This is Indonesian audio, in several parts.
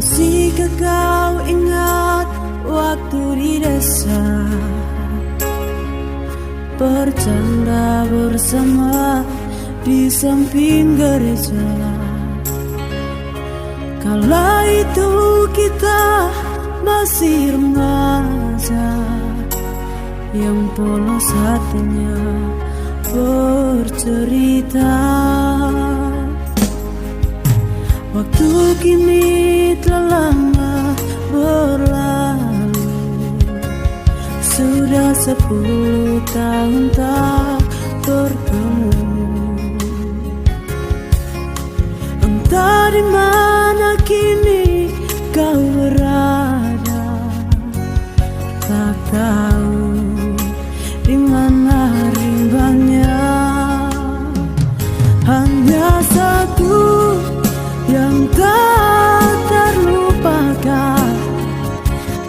Masihkah kau ingat waktu di desa, bercanda bersama di samping gereja? Kala itu kita masih remaja, yang polos hatinya bercerita. Waktu kini telah lama berlalu, sudah 10 tahun tak bertemu. Entah di mana kini kau berada, tak tahu di mana rimbanya. Hanya satu yang tak terlupakan,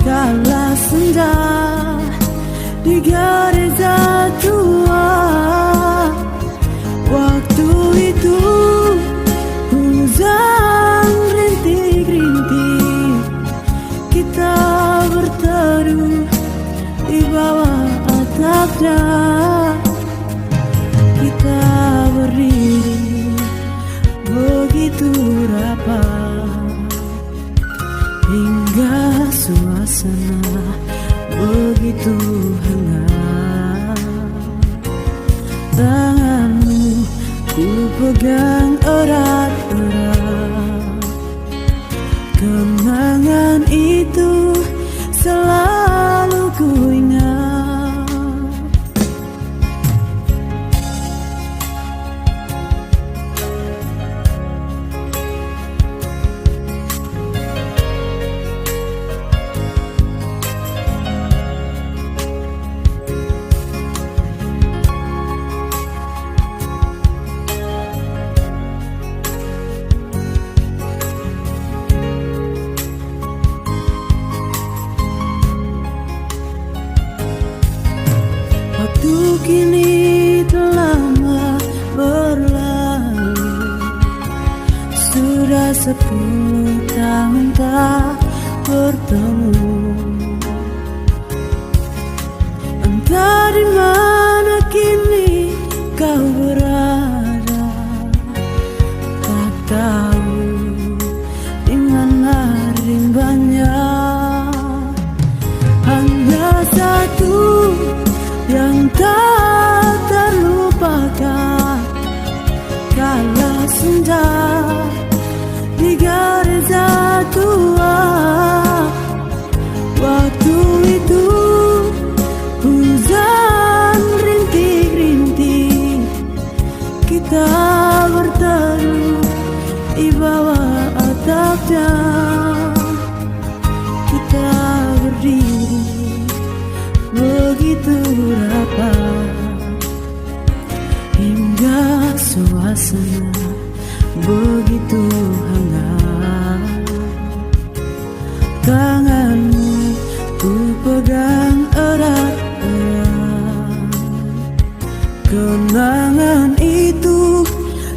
kala senja di gereja tua. Waktu itu hujan rintik-rintik, kita berteduh di bawah atapnya. Kita berdiri begitu rapat, hingga suasana begitu hangat. Tanganmu ku pegang erat-erat, kenangan itu selalu ku ingat. Waktu kini telah lama berlalu, sudah 10 tahun tak bertemu. Entah di mana kini kau berada, tak tahu di mana rimbanya. Hanya satu yang tak terlupakan, kala senja di gereja tua. Waktu itu hujan rintik-rintik, kita berteduh di bawah atapnya. Kita berdiri begitu rapat, hingga suasana begitu hangat. Tanganmu ku pegang erat-erat, kenangan itu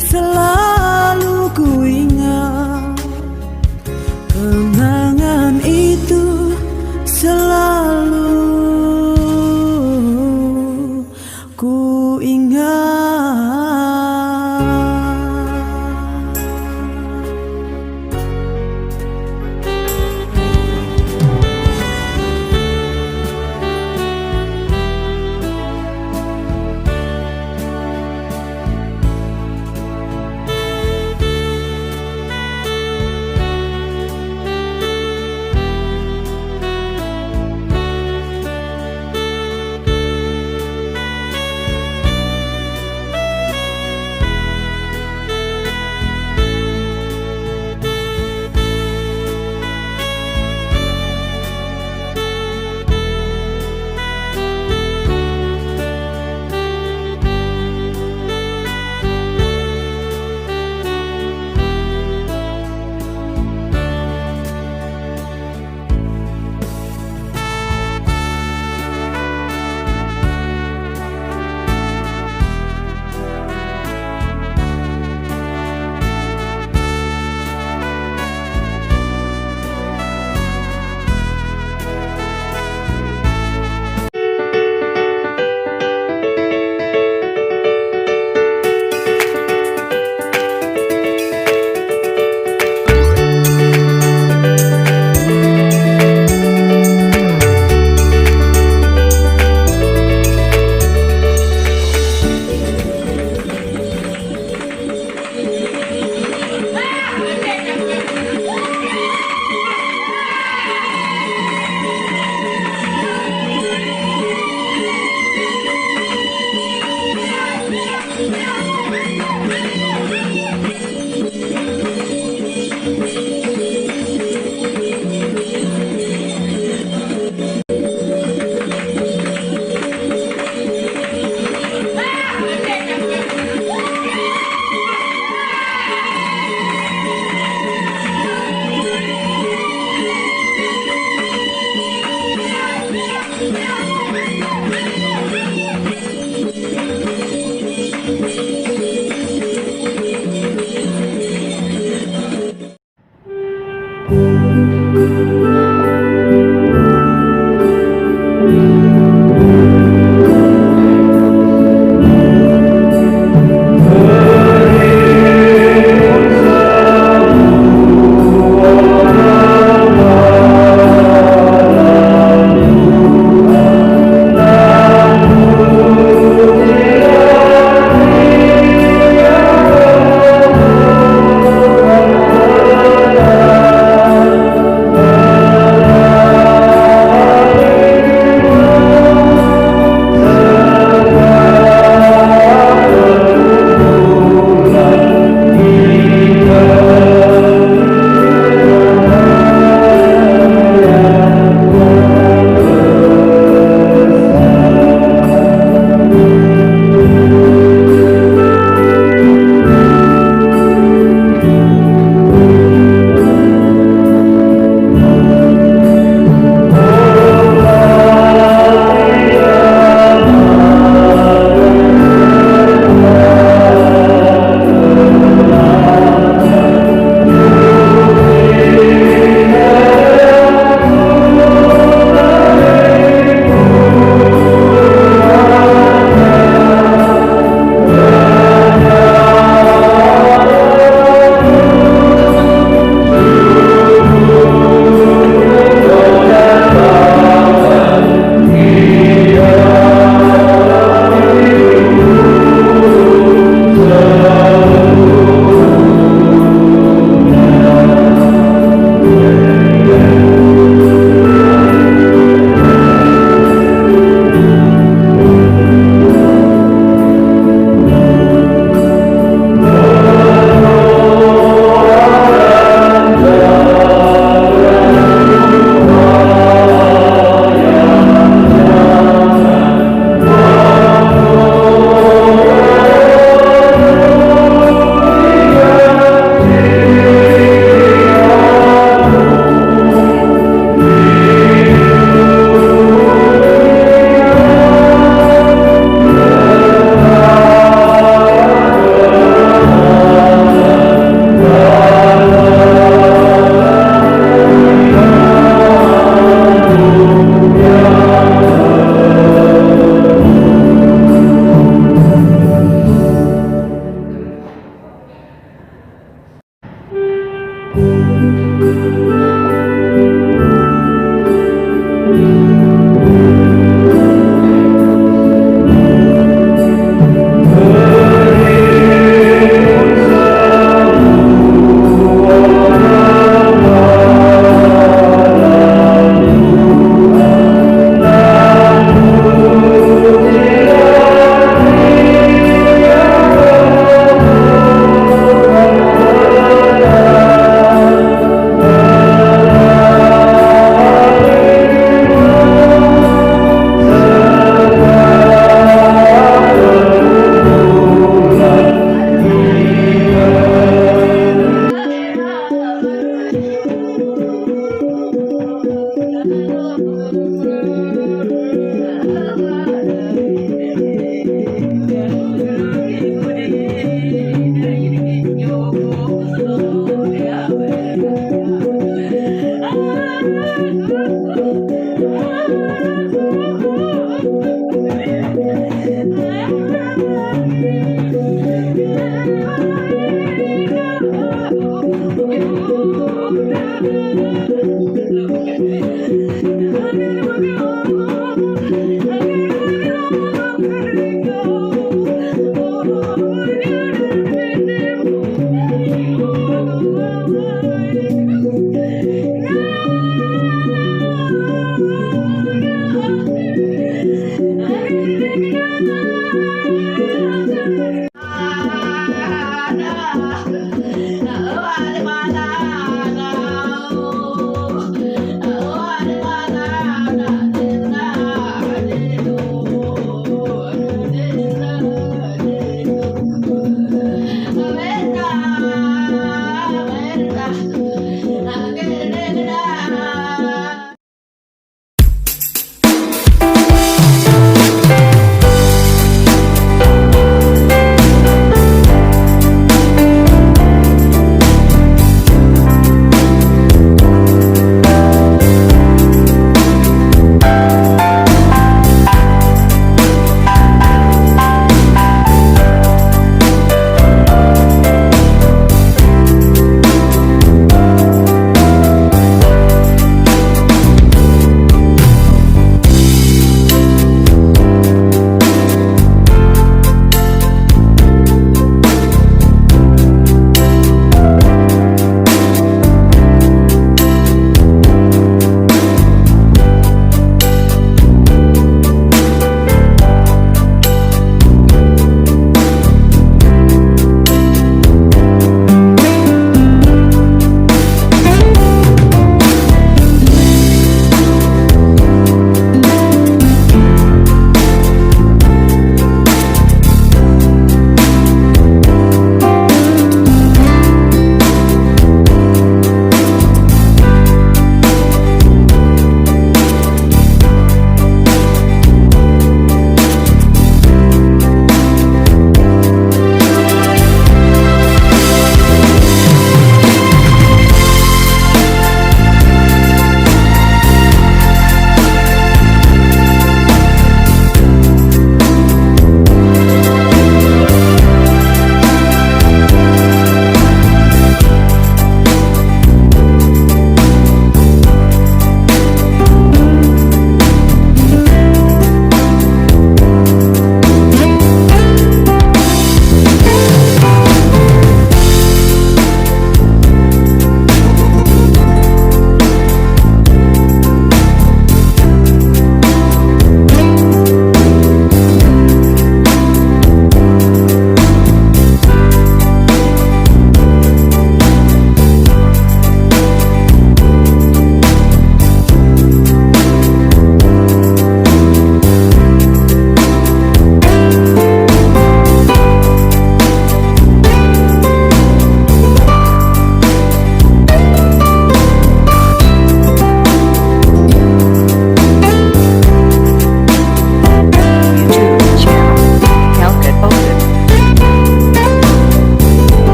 selalu ku ingat. Kenangan itu selalu ku ingat.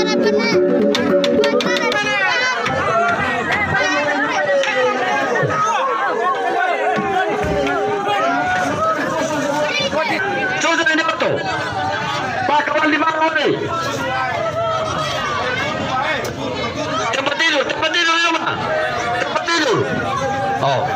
Sudah ini betul. Pak kawan di mana nih? Cepat tidur ya mah. Cepat tidur. Oh.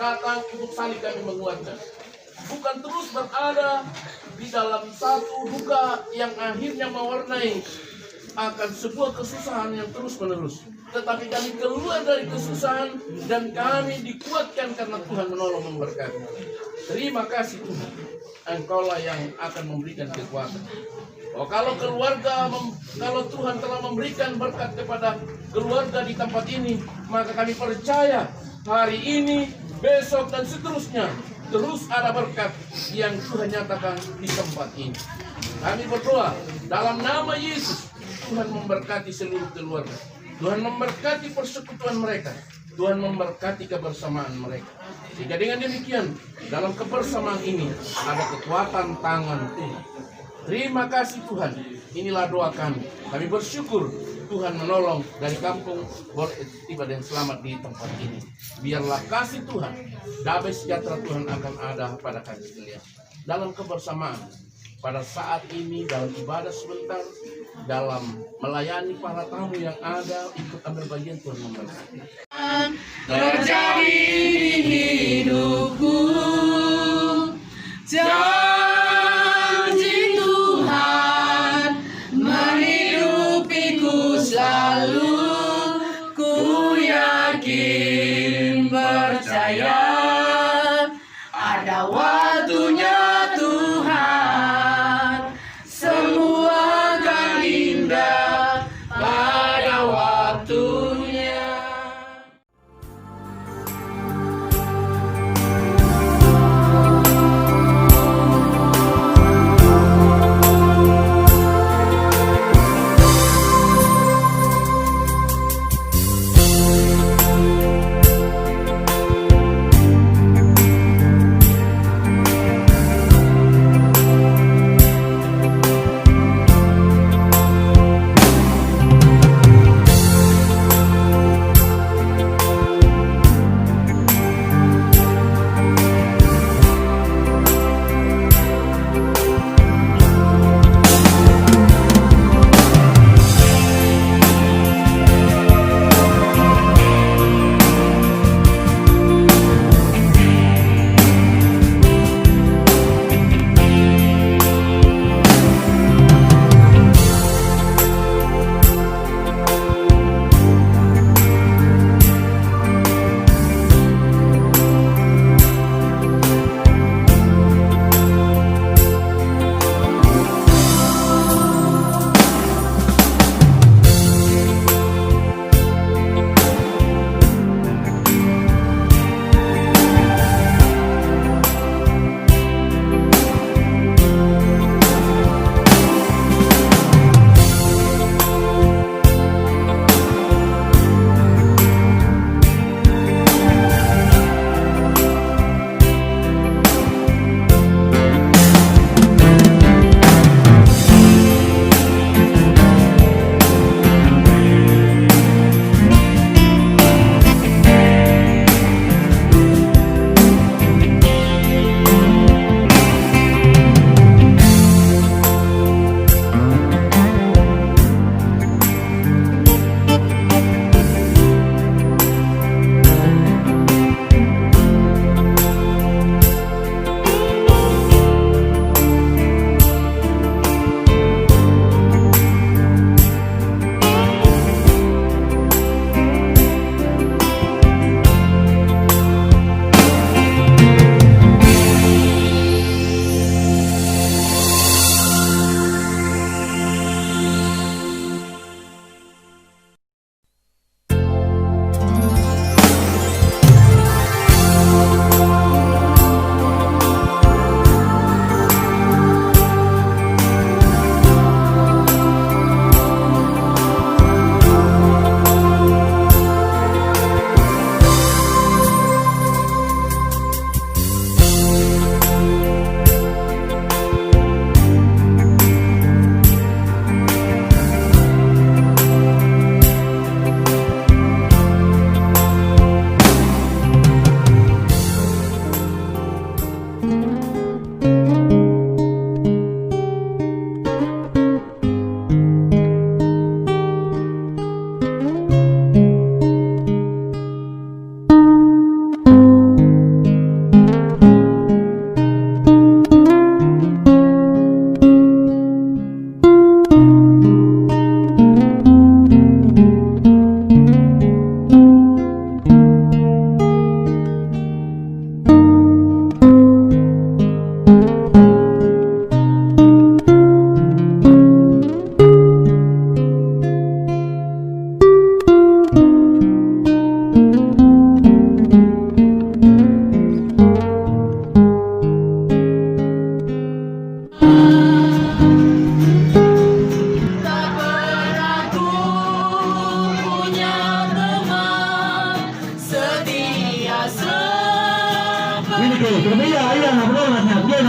datang untuk saling kami menguatkan. Bukan terus berada di dalam satu duka yang akhirnya mewarnai akan sebuah kesusahan yang terus menerus. Tetapi kami keluar dari kesusahan dan kami dikuatkan karena Tuhan menolong memberkati. Terima kasih Tuhan, Engkaulah yang akan memberikan kekuatan. Oh, kalau Tuhan telah memberikan berkat kepada keluarga di tempat ini, maka kami percaya hari ini, besok dan seterusnya terus ada berkat yang Tuhan nyatakan di tempat ini. Kami berdoa dalam nama Yesus, Tuhan memberkati seluruh keluarga. Tuhan memberkati persekutuan mereka. Tuhan memberkati kebersamaan mereka. Sehingga dengan demikian, dalam kebersamaan ini ada kekuatan tangan Tuhan. Terima kasih Tuhan. Inilah doa kami. Kami bersyukur Tuhan menolong dari kampung boleh tiba dan selamat di tempat ini. Biarlah kasih Tuhan, damai sejahtera Tuhan akan ada pada kami sekalian. Dalam kebersamaan, pada saat ini dalam ibadah sebentar, dalam melayani para tamu yang ada, ikut ambil bagian Tuhan memberkati. Terjadi di hidupku, janji Tuhan menghidupiku selalu. Ku yakin percaya ada waktunya Tuhan, semua akan indah pada waktunya.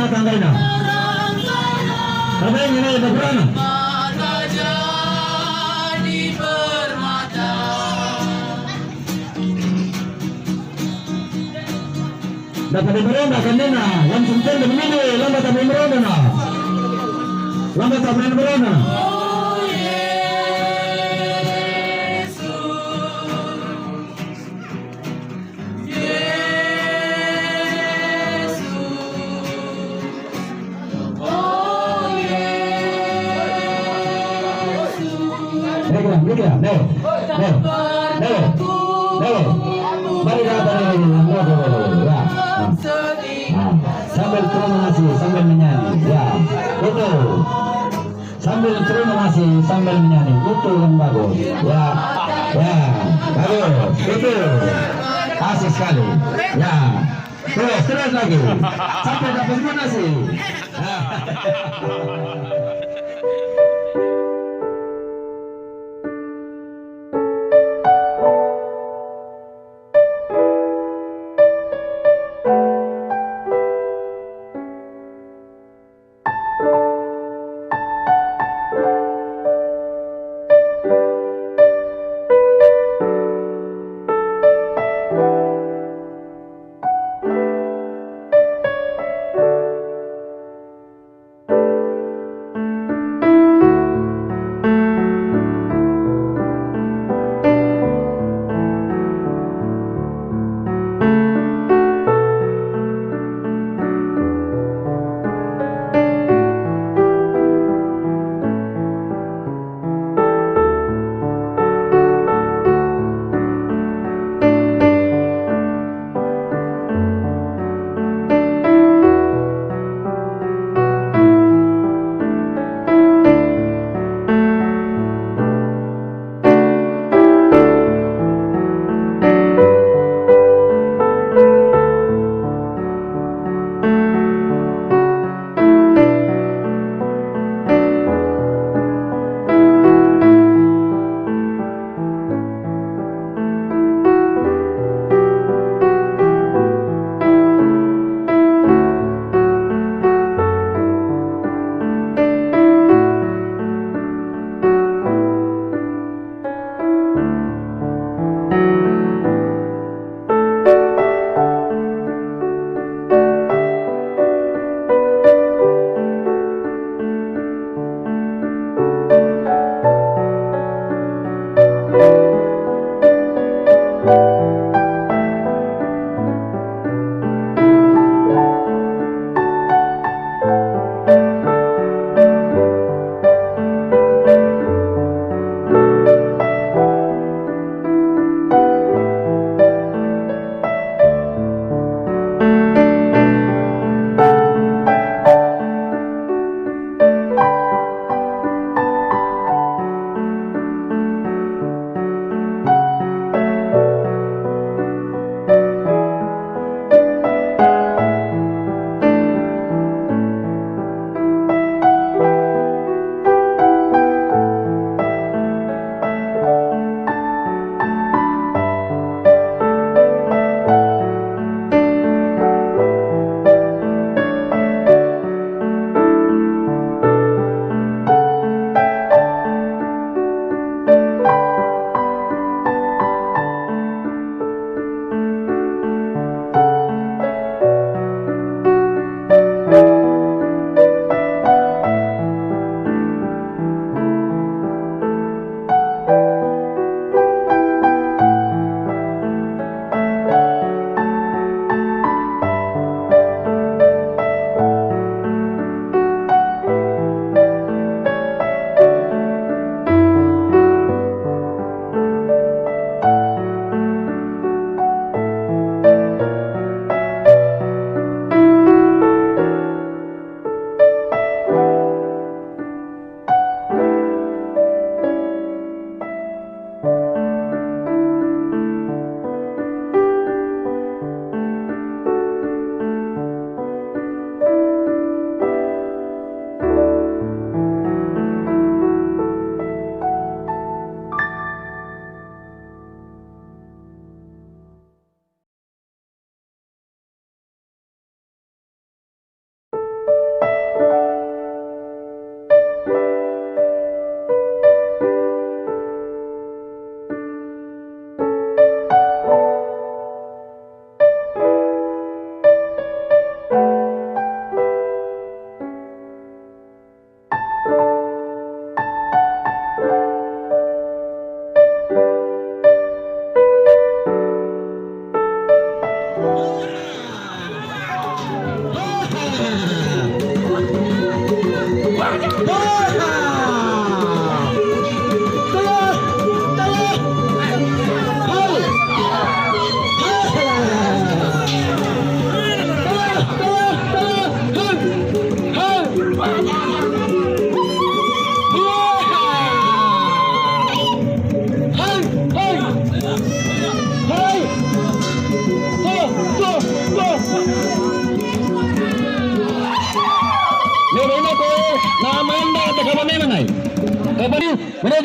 tanggalnya. Tapi ini berapa? mata jadi permata. Dapat meronda kanina, yang sumpen de mini, lambat tapi meronda na. Lambat tapi meronda. Oh Yesus, Yesus, oh Yesus. Nih, nih. Mari kita ya. Sambil terima kasih, sambil menyanyi. Ya, betul. Sambil terima kasih, sambil menyanyi. Itu yang bagus. Ya, bagus. Betul. Kasih sekali. Ya, terus lagi. Sampai dapat donasi.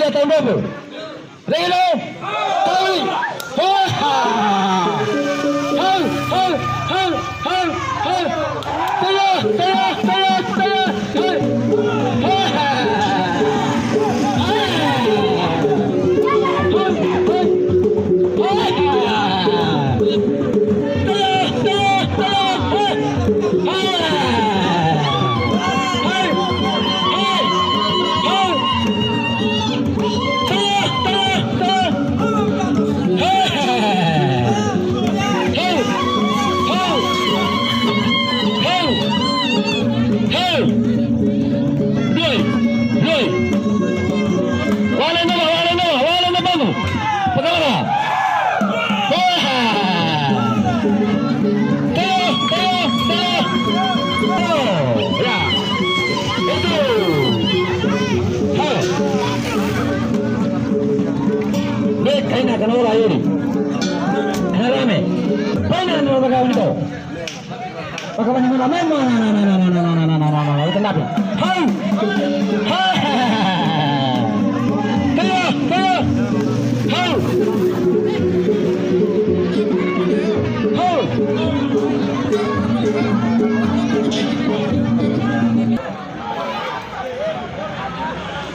tahun berapa? Relo. Tahu. Hal. Kenapa ini? Kenapa? Mana nama kawan itu? Bagaimana mana? Itu kenapa? Hai!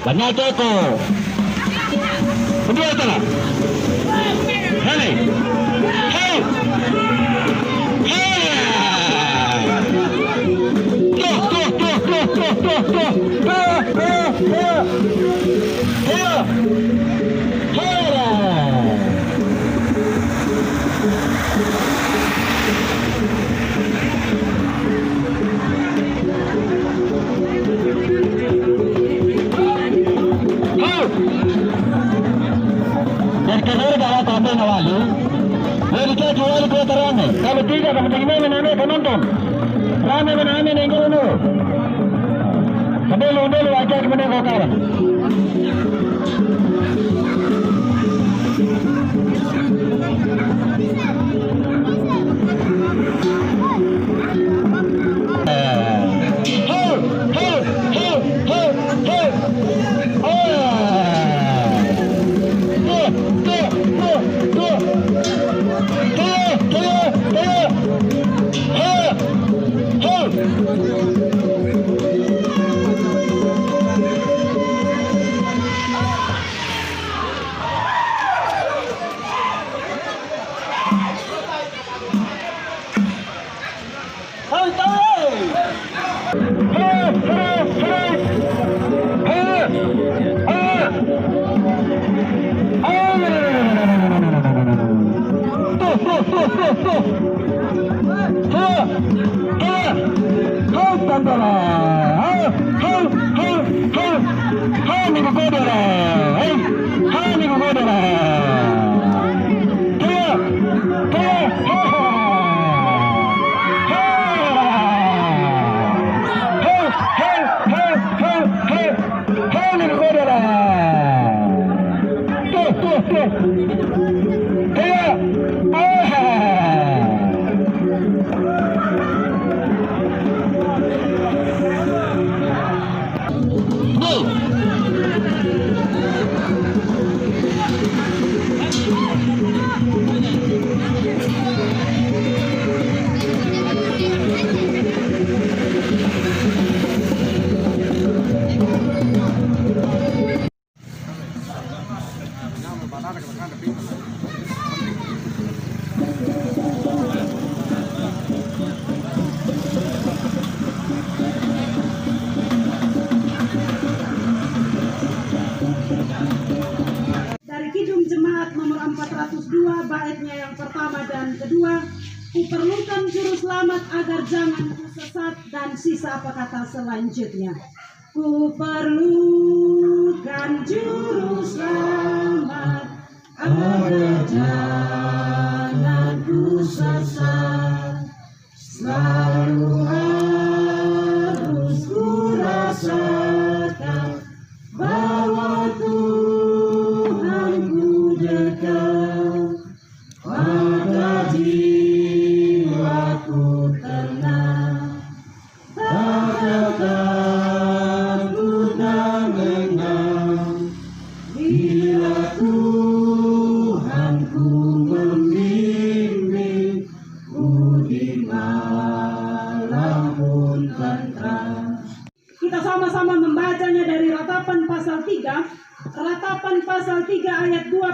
Banyak toko. Kedua tanah. Hey! Kalau tidak, kamu mename penonton. Rame yang dulu. Dulu aja kemudian kau kawan. Dari Kidung Jemaat nomor 402 baitnya yang pertama dan kedua, kuperlukan juru selamat agar jangan sesat, dan sisa apa kata selanjutnya. Kuperlukan juru selamat agar jangan sesat, selalu harus ku rasakan bahwa Tuhanku dekat, maka jiwaku tenang, tak takut dan lengang, di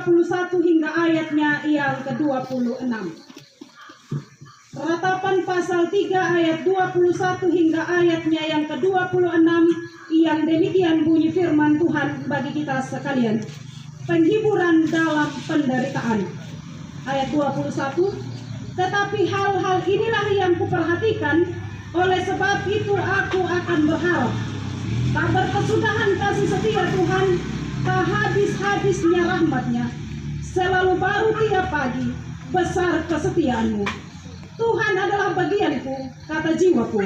21 hingga ayatnya yang ke-26. Ratapan pasal 3 ayat 21 hingga ayatnya yang ke-26 yang demikian bunyi firman Tuhan bagi kita sekalian. Penghiburan dalam penderitaan. Ayat 21. Tetapi hal-hal inilah yang kuperhatikan, oleh sebab itu aku akan berharap. Tak berkesudahan kasih setia Tuhan, tak habis-habisnya rahmat-Nya. Selalu baru tiap pagi, besar kesetiaan-Mu. Tuhan adalah bagianku, kata jiwaku.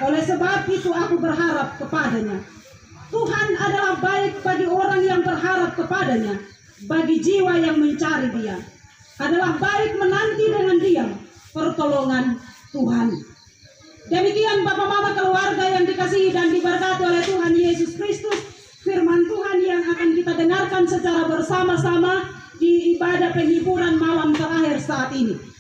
Oleh sebab itu aku berharap kepada-Nya. Tuhan adalah baik bagi orang yang berharap kepada-Nya, bagi jiwa yang mencari Dia. Adalah baik menanti dengan diam pertolongan Tuhan. Demikian Bapak Mama keluarga yang dikasihi dan diberkati oleh Tuhan Yesus Kristus, firman Tuhan yang akan kita dengarkan secara bersama-sama di ibadah penghiburan malam terakhir saat ini.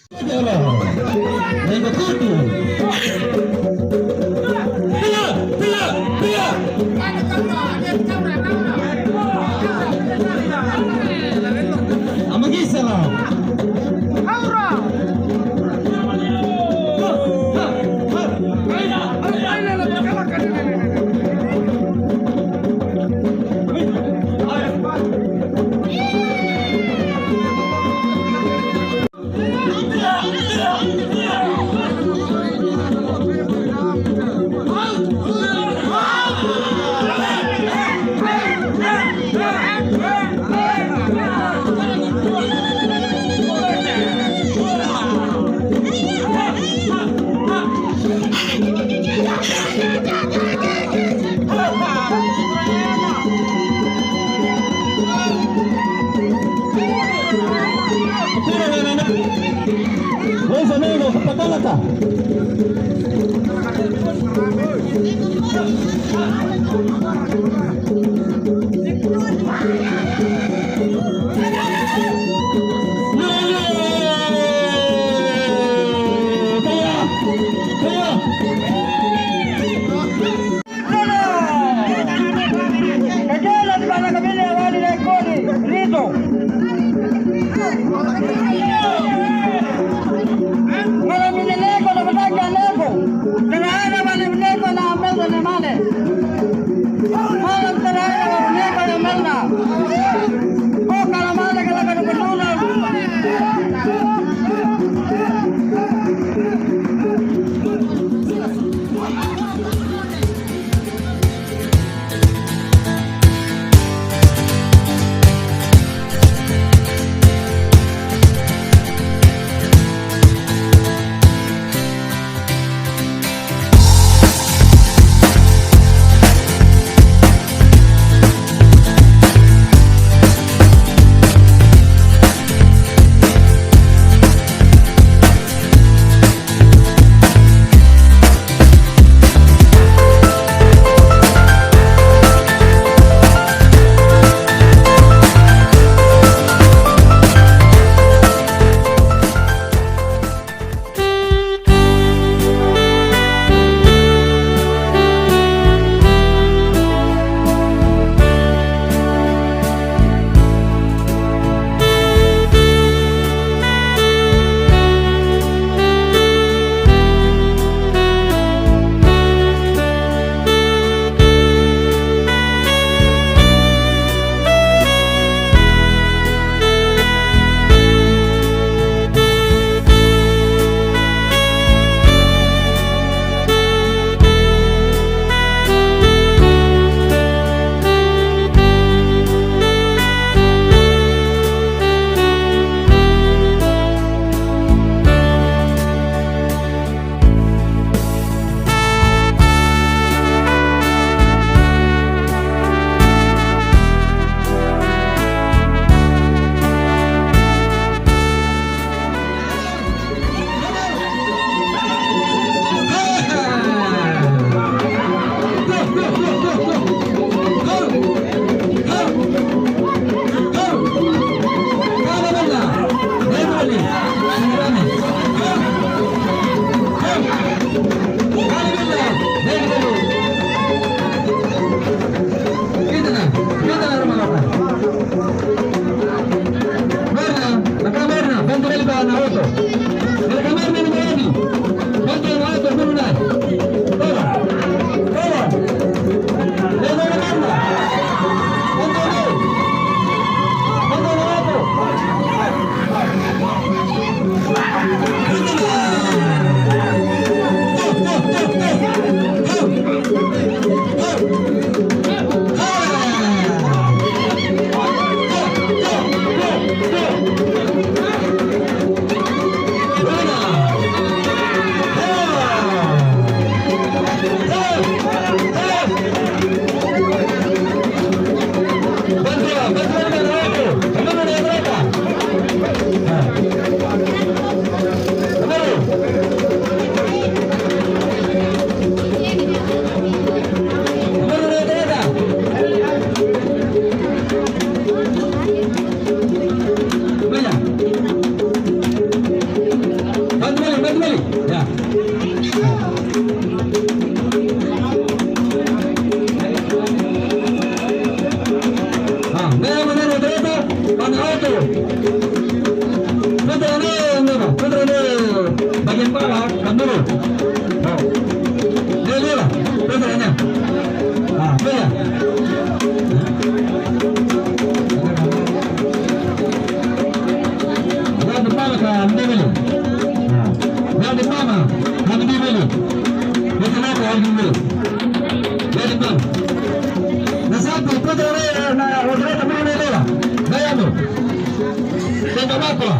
Toh.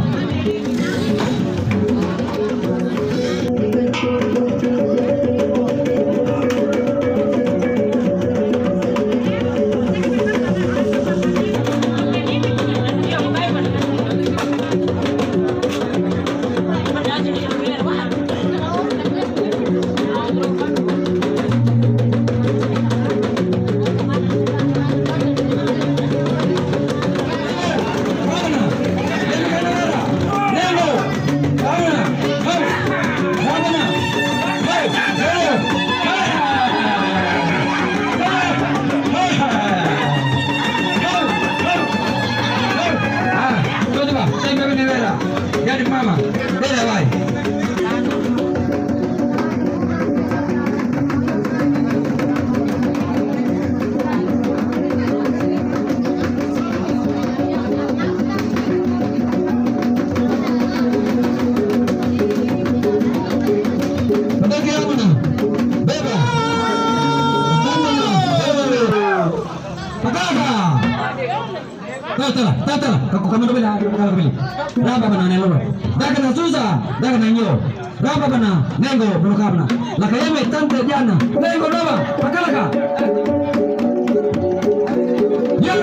Jadi mama, beda baik. Tata, aku kamu dulu dah, kalau kembali. Berapa benar nelo? Dah kena susah, dah kena nyo. Berapa benar nengo belum kamna. Lah kaya me tante Diana, nengo berapa? Pakalaka. Ya,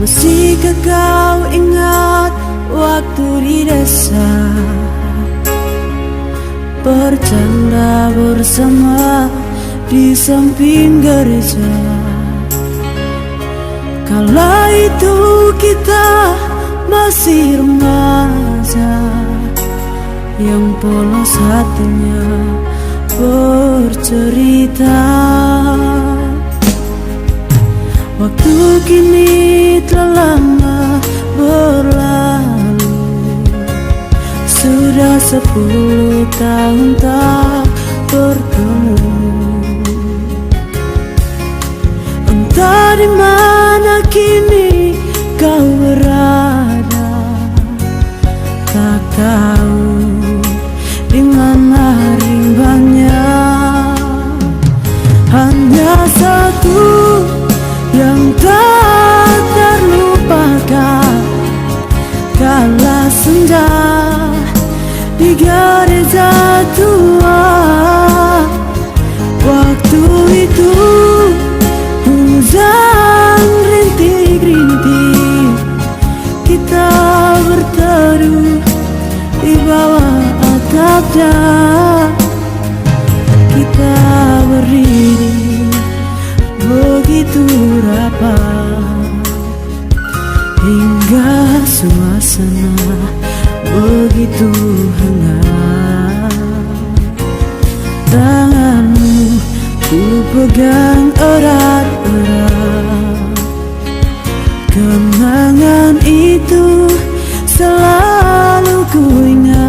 Masihkah kau ingat waktu di desa, bercanda bersama di samping gereja? Kala itu kita masih remaja, yang polos hatinya bercerita. Waktu kini telah lama berlalu, sudah 10 tahun tak bertemu. Entah di mana kini kau berada, tak tahu di mana rimbanya. Hanya satu yang tak terlupakan, kala senja di gereja tua. Waktu itu hujan rintik-rintik, kita berteduh di bawah atap dan kita berdiri begitu rapat, hingga suasana begitu hangat. Tanganmu ku pegang erat-erat, kenangan itu selalu ku ingat.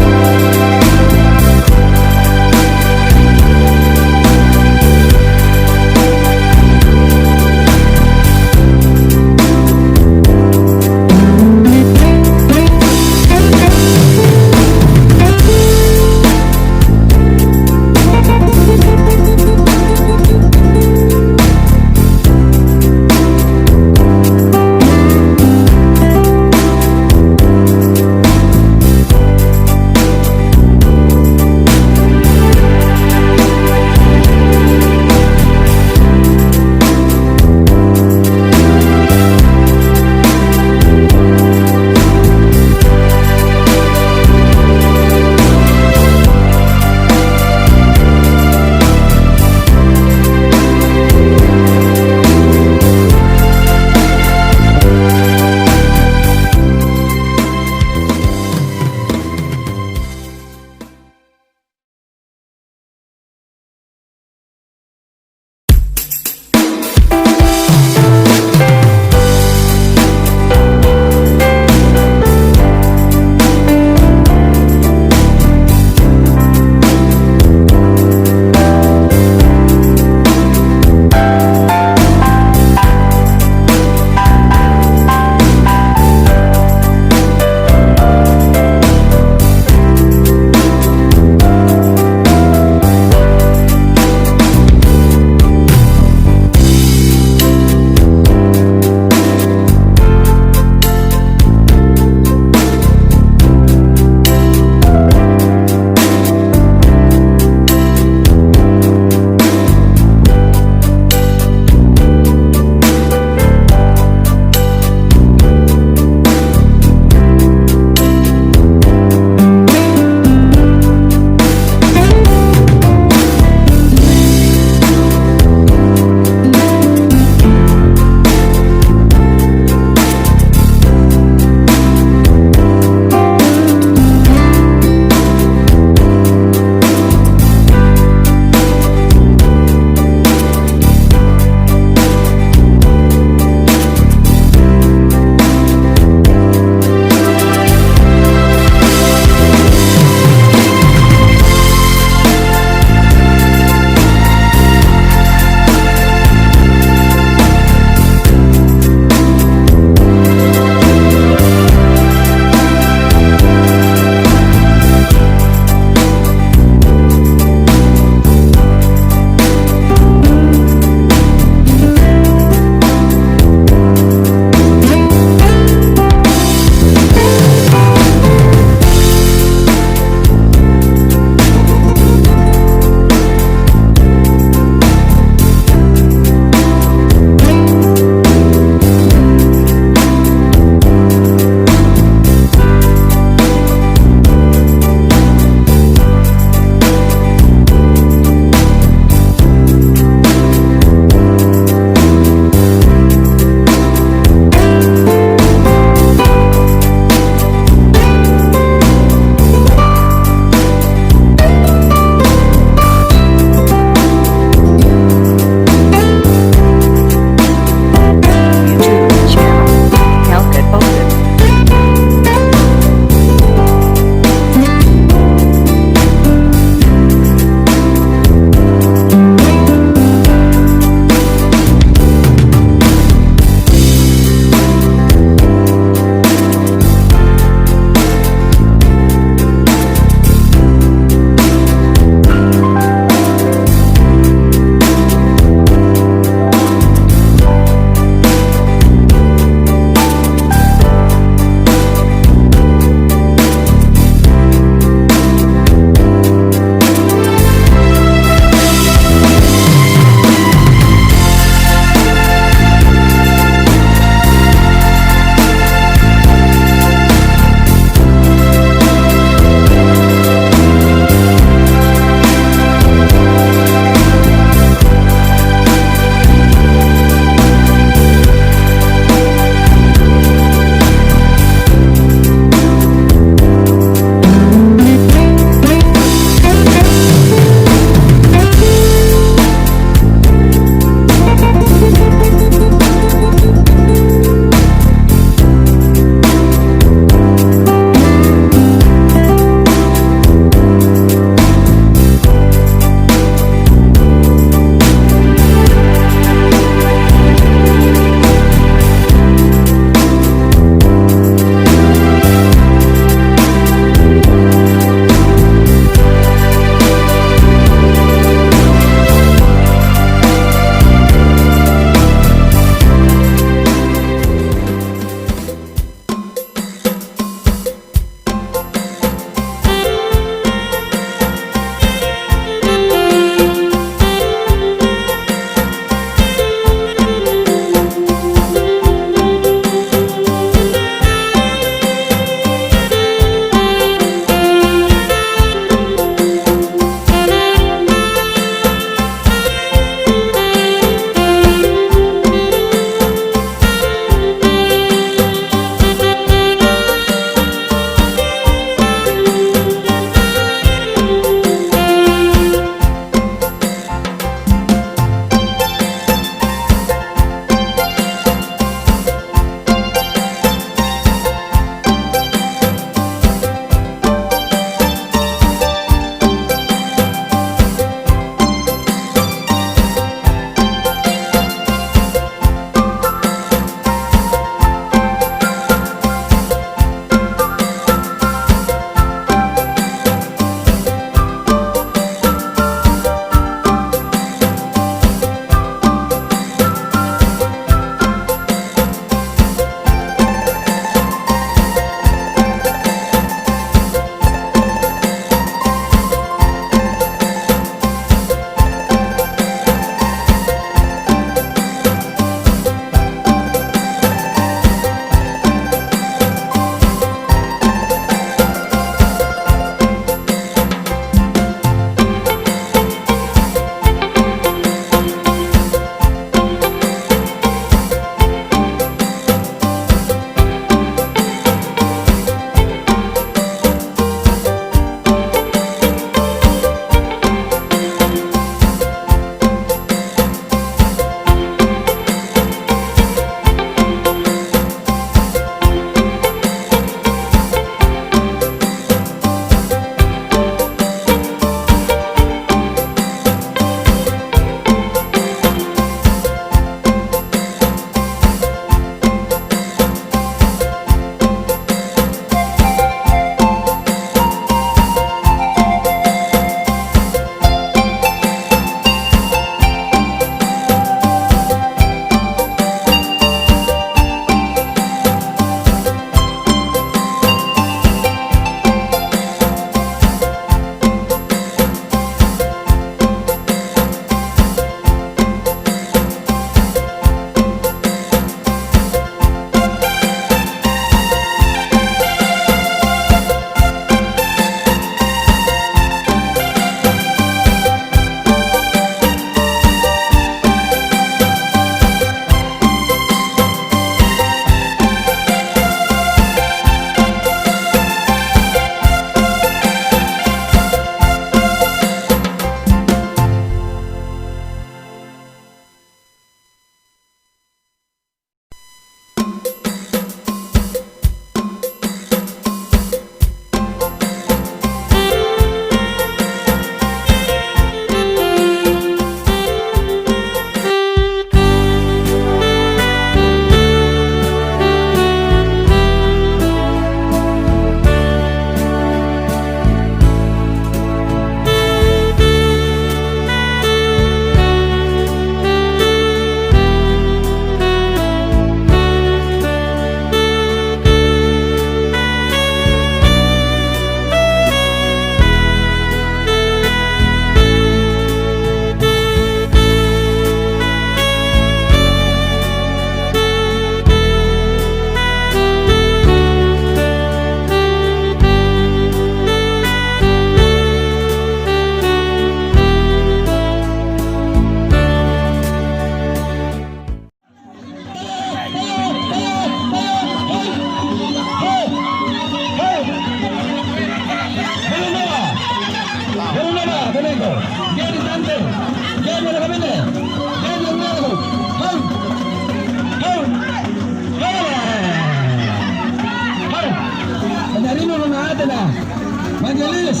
Bilis.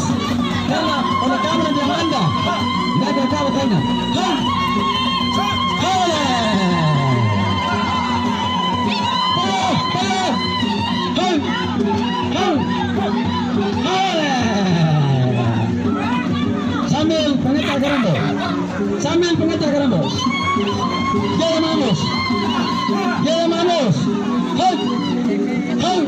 Karena oleh kamera di Anda. Jaga kau kayaknya. Sambil pengetar Karambo. Sambil pengetar Karambo. Jaya Manus. Jaya Manus. Hai. Hai.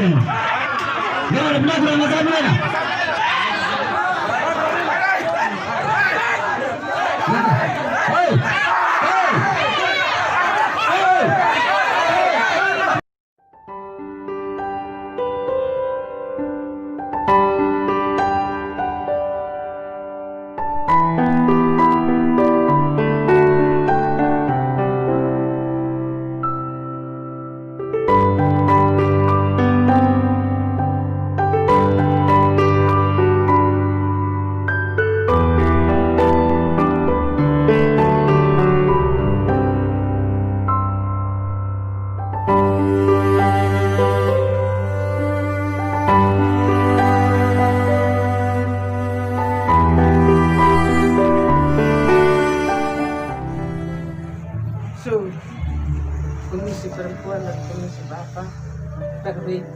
ini. Gimana benar kurang masalah mana? Hei, So, komisi perempuan dan komisi bapak terbit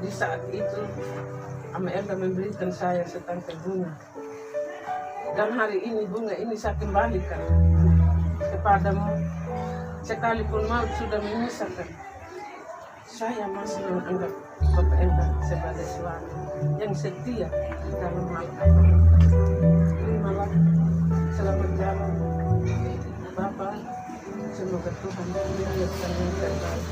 di saat itu Ama Erna memberikan saya setangkai bunga, dan hari ini bunga ini saya kembalikan kepadamu. Sekalipun maut sudah memisahkan, saya masih menganggap Bapak Erna sebagai suami yang setia dalam hal apa. Terimalah, selamat jalan Bapak. Semoga Tuhan mengingatkan yang terbaik.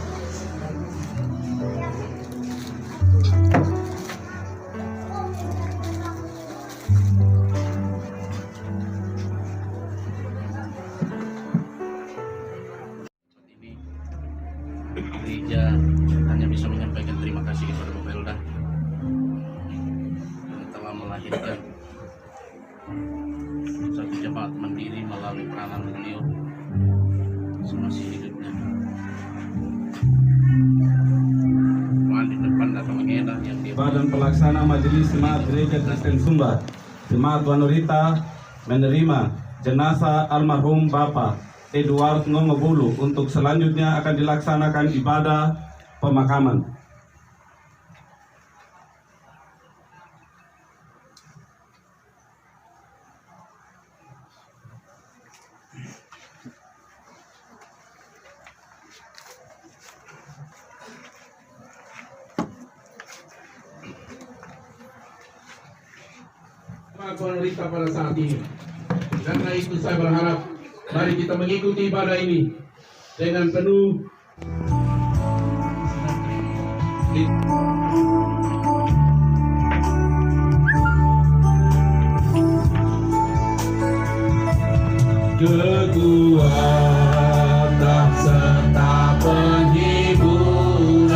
Gereja hanya bisa menyampaikan terima kasih kepada Bapak Elda yang telah melahirkan satu jemaat mandiri melalui peranan beliau semasih hidupnya. Di depan datang mengedah yang dia Badan Pelaksana Majelis Jemaat Gereja Kristen Sumba, Jemaat Wanurita menerima jenazah almarhum Bapak Edward Ngongobulu untuk selanjutnya akan dilaksanakan ibadah pemakaman. Wanita pada saat ini. Karena itu saya berharap mari kita mengikuti ibadah ini dengan penuh kekuatan serta penghiburan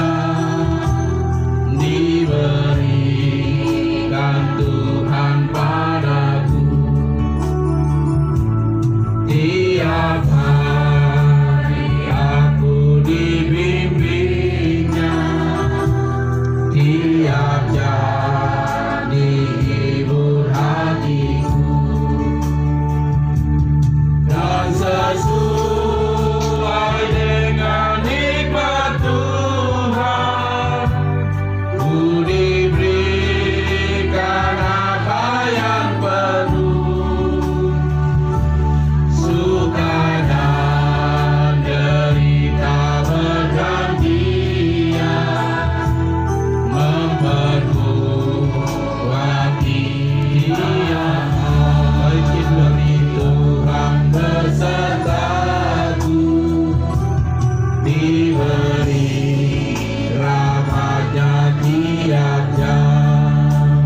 diberikan Tuhan padaku. Tiap hari aku dibimbingnya, tiap jam dihibur hatiku, dan sesuai dengan nikmat Tuhan ku diberikan apa yang perlu. Suka dan derita bergantian memperkuat dia. Bagi beri Tuhan bersertaku, diberi rahmatnya tiap jam,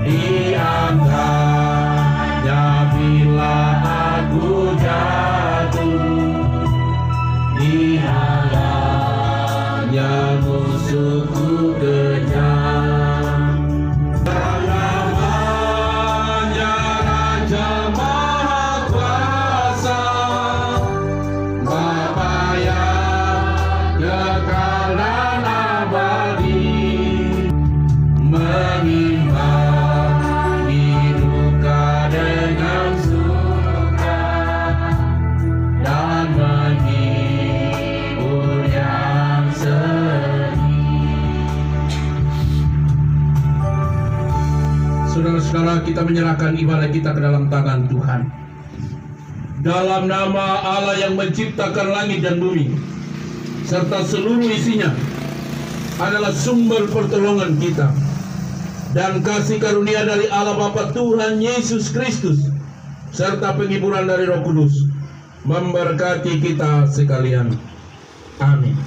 diangkatnya bila aku jatuh, diharapnya musuhku kenyang. Namanya Raja Maha Kuasa, Bapa yang kekal dan abadi, mengimbangi duka dengan suka dan menghibur yang sedih. Saudara-saudara, kita menyerahkan ibadah kita ke dalam tangan Tuhan. Dalam nama Allah yang menciptakan langit dan bumi serta seluruh isinya, adalah sumber pertolongan kita. Dan kasih karunia dari Allah Bapa Tuhan Yesus Kristus serta penghiburan dari Roh Kudus memberkati kita sekalian. Amin.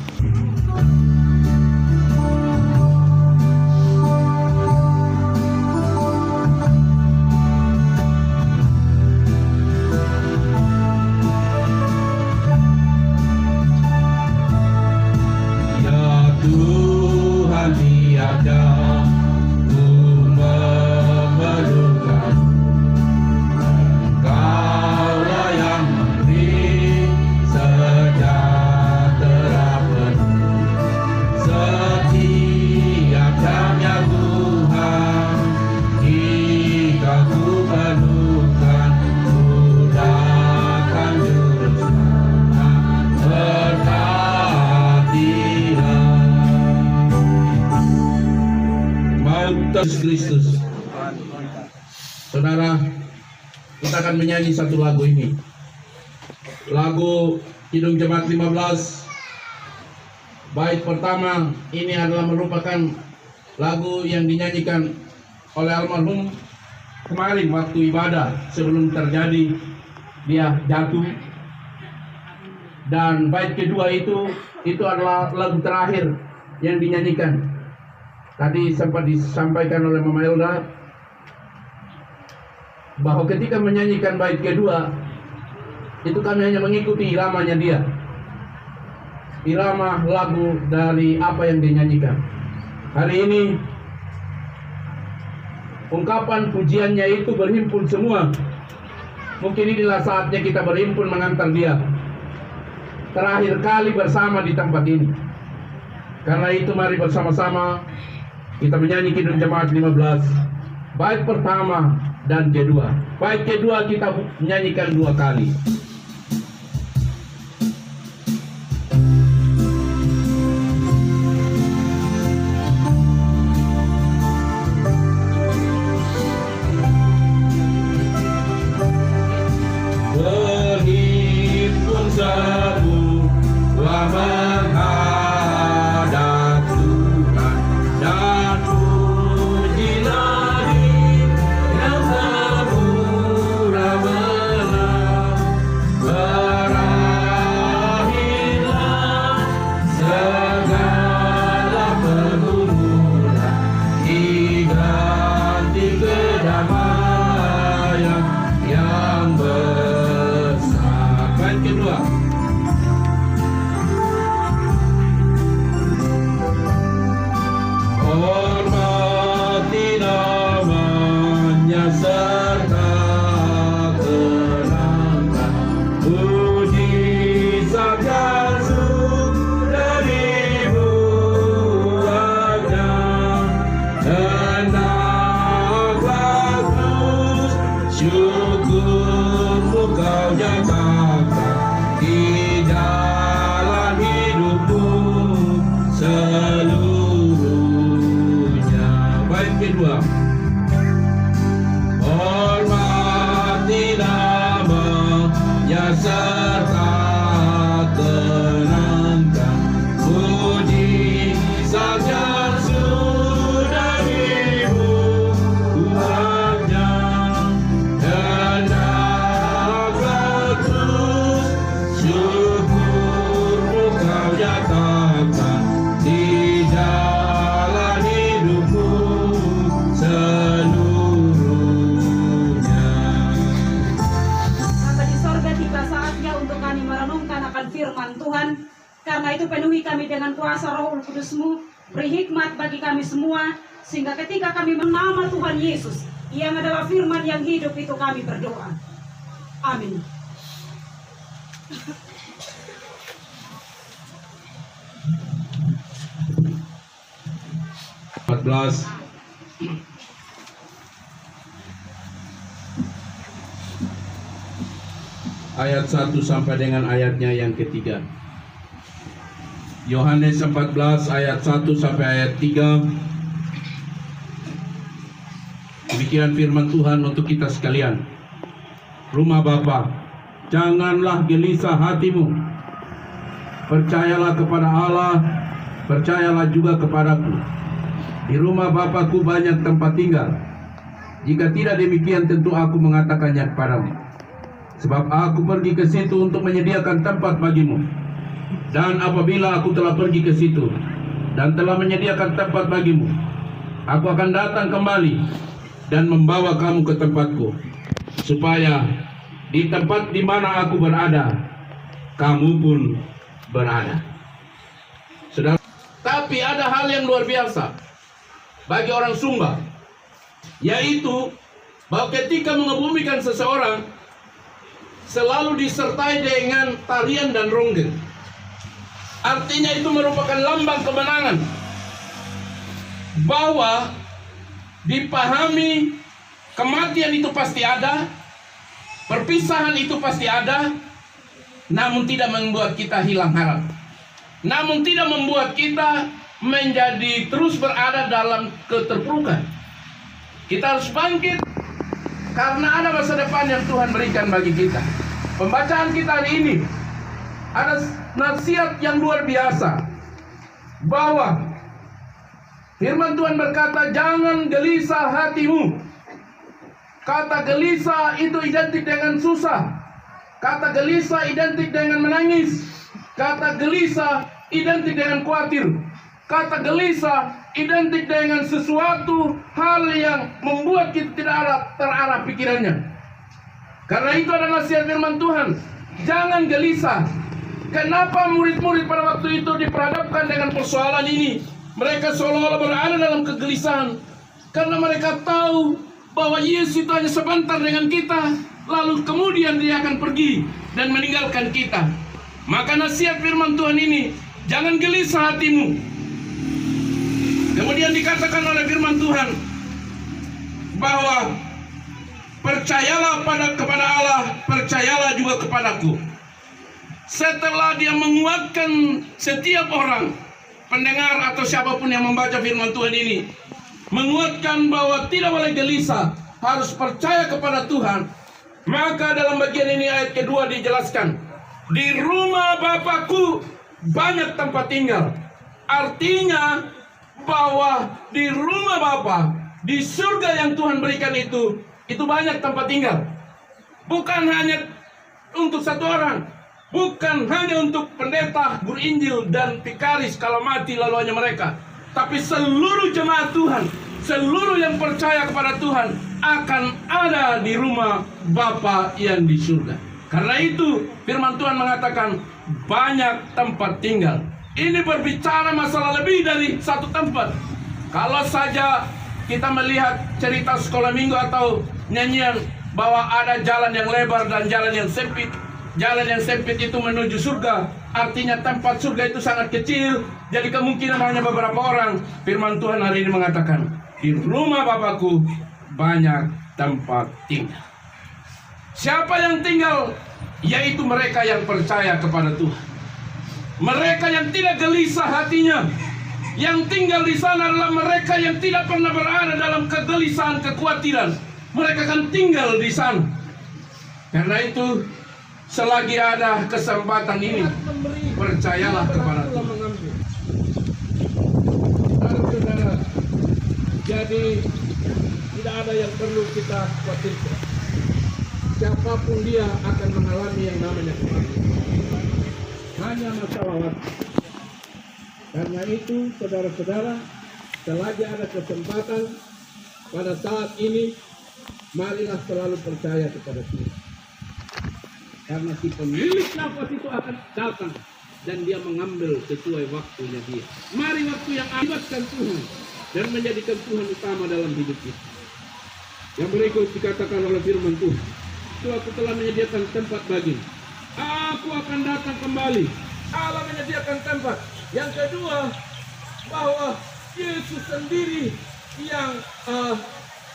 Ya Tuhan, tiada ku memerlukan, Engkaulah yang memberi sejahtera penuh. Setiap jamnya Tuhan, jika ku perlukan, mudahkan juru selamat, berkatilah. Yesus Kristus. Saudara, kita akan menyanyi satu lagu ini. Lagu Kidung Jemaat 15. Bait pertama ini adalah merupakan lagu yang dinyanyikan oleh almarhum kemarin waktu ibadah sebelum terjadi dia jatuh. Dan bait kedua itu adalah lagu terakhir yang dinyanyikan. Tadi sempat disampaikan oleh Mama Elda bahwa ketika menyanyikan bait kedua itu kami hanya mengikuti iramanya dia, irama lagu dari apa yang dinyanyikan. Hari ini ungkapan pujiannya itu berhimpun semua. Mungkin inilah saatnya kita berhimpun mengantar dia terakhir kali bersama di tempat ini. Karena itu mari bersama-sama kita menyanyi Kidung Jemaat 15, bait pertama dan kedua. Bait kedua kita menyanyikan 2 kali. Berhimpun semua menghadap Tuhan, dan pujilah Dia yang semurah menang. Berakhirlah segala pergumulan, diganti kedamaian yang besar. Bait kedua. Hormati namanya serta kenangkan, puji saja sudah dibuatnya. Hendaklah terus syukurmu kau nyatakan di jalan hidupmu seluruhnya. Bait kedua. Hormati namanya serta kenangkan, puji saja sudah dibuatnya. Hendaklah terus syukurmu kau nyatakan di jalan hidupmu seluruhnya. Bapa di sorga, tiba saatnya untuk kami merenungkan akan firman Tuhan. Karena itu penuhi kami dengan kuasa Roh Kudus-Mu, beri hikmat bagi kami semua, sehingga ketika kami menama Tuhan Yesus yang adalah firman yang hidup itu kami berdoa. Amin. Ayat 1 sampai dengan ayatnya yang ketiga. Yohanes 14 ayat 1 sampai ayat 3. Demikian firman Tuhan untuk kita sekalian. Rumah Bapa, janganlah gelisah hatimu. Percayalah kepada Allah percayalah juga kepadaku. Di rumah Bapakku banyak tempat tinggal. Jika tidak demikian, tentu aku mengatakannya kepadamu. Sebab aku pergi ke situ untuk menyediakan tempat bagimu. Dan apabila aku telah pergi ke situ dan telah menyediakan tempat bagimu, aku akan datang kembali dan membawa kamu ke tempatku, supaya di tempat di mana aku berada, kamu pun berada. Saudara, tapi ada hal yang luar biasa bagi orang Sumba, yaitu bahwa ketika mengebumikan seseorang selalu disertai dengan tarian dan ronggeng. Artinya itu merupakan lambang kemenangan, bahwa dipahami kematian itu pasti ada, perpisahan itu pasti ada, namun tidak membuat kita hilang harap, namun tidak membuat kita menjadi terus berada dalam keterpurukan. Kita harus bangkit karena ada masa depan yang Tuhan berikan bagi kita. Pembacaan kita hari ini ada nasihat yang luar biasa, bahwa firman Tuhan berkata, jangan gelisah hatimu. Kata gelisah itu identik dengan susah. Kata gelisah identik dengan menangis. Kata gelisah identik dengan khawatir. Kata gelisah identik dengan sesuatu hal yang membuat kita tidak terarah pikirannya. Karena itu ada nasihat firman Tuhan, jangan gelisah. Kenapa murid-murid pada waktu itu diperhadapkan dengan persoalan ini? Mereka seolah-olah berada dalam kegelisahan, karena mereka tahu bahwa Yesus itu hanya sebentar dengan kita, lalu kemudian dia akan pergi dan meninggalkan kita. Maka nasihat firman Tuhan ini, jangan gelisah hatimu. Kemudian dikatakan oleh firman Tuhan bahwa percayalah kepada Allah, percayalah juga kepadaku. Setelah dia menguatkan setiap orang pendengar atau siapapun yang membaca firman Tuhan ini, menguatkan bahwa tidak boleh gelisah, harus percaya kepada Tuhan. Maka dalam bagian ini ayat kedua dijelaskan, di rumah Bapakku banyak tempat tinggal. Artinya bahwa di rumah Bapa, di surga yang Tuhan berikan itu banyak tempat tinggal. Bukan hanya untuk satu orang, bukan hanya untuk pendeta, guru Injil, dan vikaris kalau mati lalu hanya mereka, tapi seluruh jemaat Tuhan, seluruh yang percaya kepada Tuhan akan ada di rumah Bapa yang di surga. Karena itu firman Tuhan mengatakan banyak tempat tinggal. Ini berbicara masalah lebih dari satu tempat. Kalau saja kita melihat cerita sekolah minggu atau nyanyian bahwa ada jalan yang lebar dan jalan yang sempit. Jalan yang sempit itu menuju surga, artinya tempat surga itu sangat kecil, jadi kemungkinan hanya beberapa orang. Firman Tuhan hari ini mengatakan, di rumah Bapakku banyak tempat tinggal. Siapa yang tinggal? Yaitu mereka yang percaya kepada Tuhan. Mereka yang tidak gelisah hatinya. Yang tinggal di sana adalah mereka yang tidak pernah berada dalam kegelisahan, kekhawatiran. Mereka akan tinggal di sana. Karena itu, selagi ada kesempatan ini, percayalah kepada Tuhan. Saudara, jadi tidak ada yang perlu kita khawatirkan. Siapapun dia akan mengalami yang namanya kematian. Hanya masalah waktu. Karena itu, saudara-saudara, selagi ada kesempatan pada saat ini, marilah selalu percaya kepada Tuhan. Karena si pemilik nafas itu akan datang dan dia mengambil sesuai waktunya dia. Mari waktu yang akibatkan Tuhan dan menjadikan Tuhan utama dalam hidup kita. Yang berikut dikatakan oleh firman Tuhan, itu aku telah menyediakan tempat bagimu. Aku akan datang kembali. Allah menyediakan tempat. Yang kedua, bahwa Yesus sendiri yang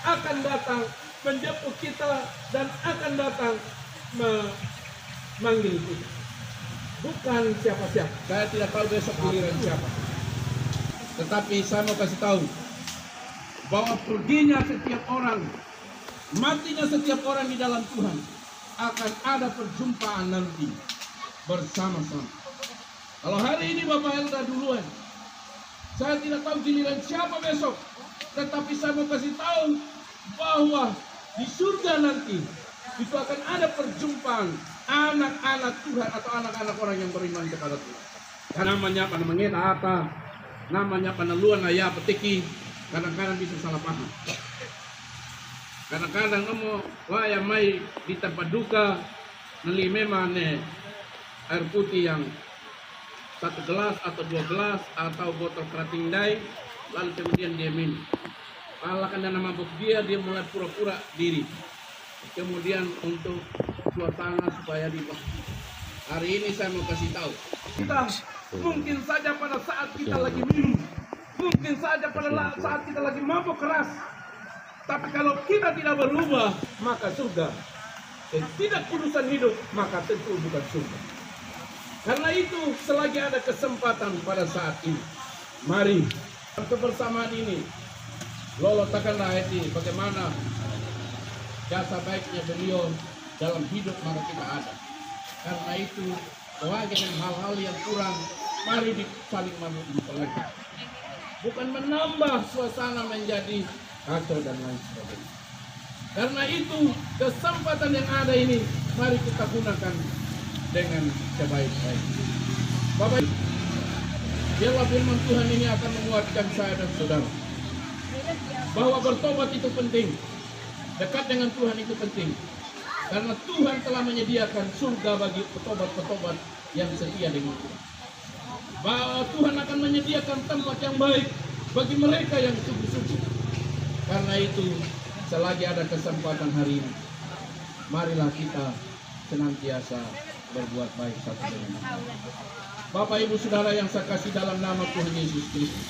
akan datang menjemput kita dan akan datang manggil kita. Bukan siapa-siapa. Saya tidak tahu besok giliran siapa. Tetapi saya mau kasih tahu bahwa perginya setiap orang, matinya setiap orang di dalam Tuhan, akan ada perjumpaan nanti bersama-sama. Kalau hari ini Bapak Elda duluan, Saya tidak tahu giliran siapa besok, tetapi saya mau kasih tahu bahwa di surga nanti itu akan ada perjumpaan anak-anak Tuhan atau anak-anak orang yang beriman kepada Tuhan. Karena namanya pada mengeta namanya peneluan ayah petiki, kadang-kadang bisa salah paham. Kadang-kadang kamu waya mai di tempat duka neli memang air putih yang 1 gelas atau 2 gelas atau botol kerating dai, lalu kemudian dia minum. Kalau karena mabuk dia mulai pura-pura diri. Kemudian untuk suasana supaya di hari ini saya mau kasih tahu. Kita mungkin saja pada saat kita lagi minum, mungkin saja pada saat kita lagi mabuk keras. Tapi kalau kita tidak berubah, maka surga. Dan tidak kudusan hidup, maka tentu bukan surga. Karena itu selagi ada kesempatan pada saat ini, mari kebersamaan ini lolotakanlah hati bagaimana jasa baiknya beliau dalam hidup maka kita ada. Karena itu dengan hal-hal yang kurang, mari saling memperbaiki. Bukan menambah suasana menjadi kacau dan lain sebagainya. Karena itu kesempatan yang ada ini mari kita gunakan dengan sebaik-baik. Bapak, biarlah firman Tuhan ini akan menguatkan saya dan saudara bahwa bertobat itu penting, dekat dengan Tuhan itu penting, karena Tuhan telah menyediakan surga bagi petobat-petobat yang setia dengan Tuhan. Bahwa Tuhan akan menyediakan tempat yang baik bagi mereka yang sungguh-sungguh. Karena itu selagi ada kesempatan hari ini, marilah kita senantiasa berbuat baik satu dengan lain. Bapak Ibu Saudara yang saya kasih dalam nama Tuhan Yesus Kristus,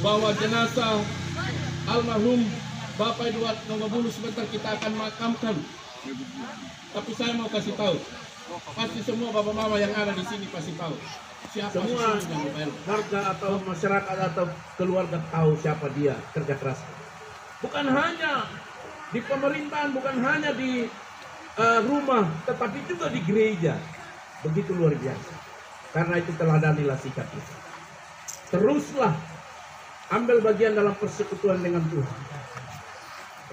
bahwa jenazah almarhum Bapak Edward Nomabulu sebentar kita akan makamkan. Tapi saya mau kasih tahu, pasti semua bapak mama yang ada di sini pasti tahu siapa semua warga atau masyarakat atau keluarga tahu siapa dia kerja keras. Bukan hanya di pemerintahan, bukan hanya di rumah, tetapi juga di gereja. Begitu luar biasa. Karena itu teladanilah sikap itu. Teruslah ambil bagian dalam persekutuan dengan Tuhan.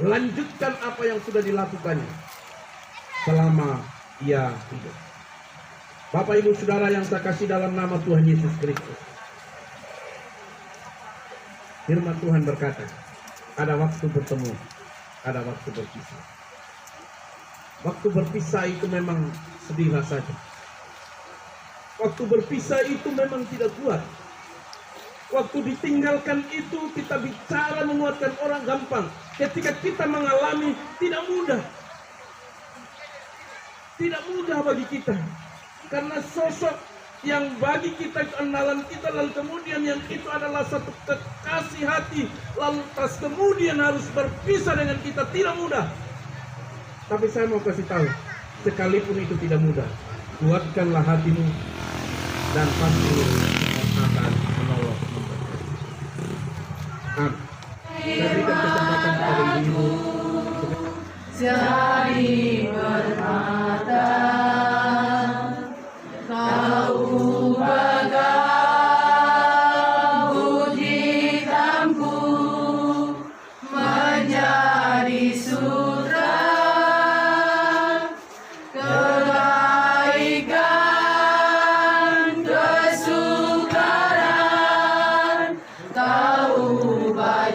Lanjutkan apa yang sudah dilakukannya selama ia hidup. Bapak Ibu Saudara yang saya kasih dalam nama Tuhan Yesus Kristus, firman Tuhan berkata, ada waktu bertemu, ada waktu berpisah. Waktu berpisah itu memang sedih rasanya. Waktu berpisah itu memang tidak kuat. Waktu ditinggalkan itu kita bicara menguatkan orang gampang. Ketika kita mengalami tidak mudah. Tidak mudah bagi kita. Karena sosok yang bagi kita itu andalan kita, lalu kemudian yang itu adalah satu kekasih hati, lalu tas kemudian harus berpisah dengan kita, tidak mudah. Tapi saya mau kasih tahu, sekalipun itu tidak mudah, kuatkanlah hatimu dan pasti akan menolong. Amin. Saya berikan kesempatan kepada ibu. Jadi bermata, kau pegang budi hitamku menjadi sutra kebaikan, kesukaran, kau ubah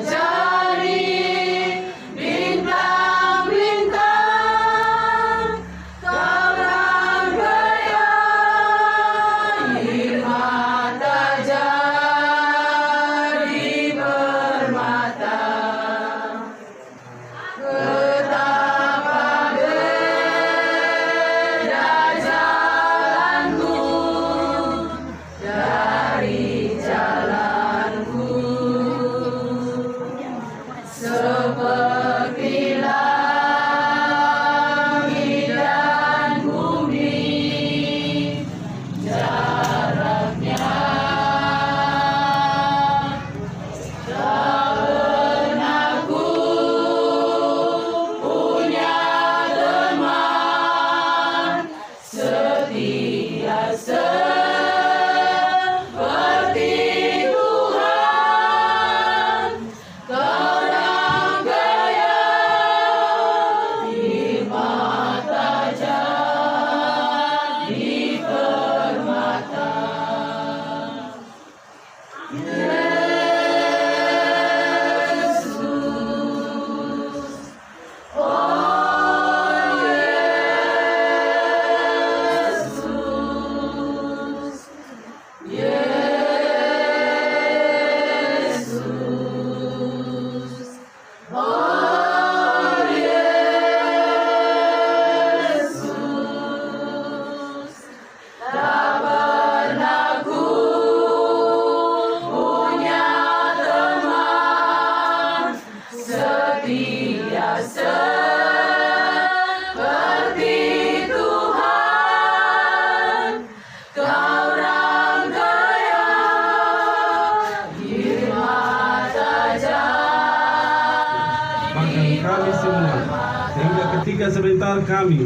seketika sebentar kami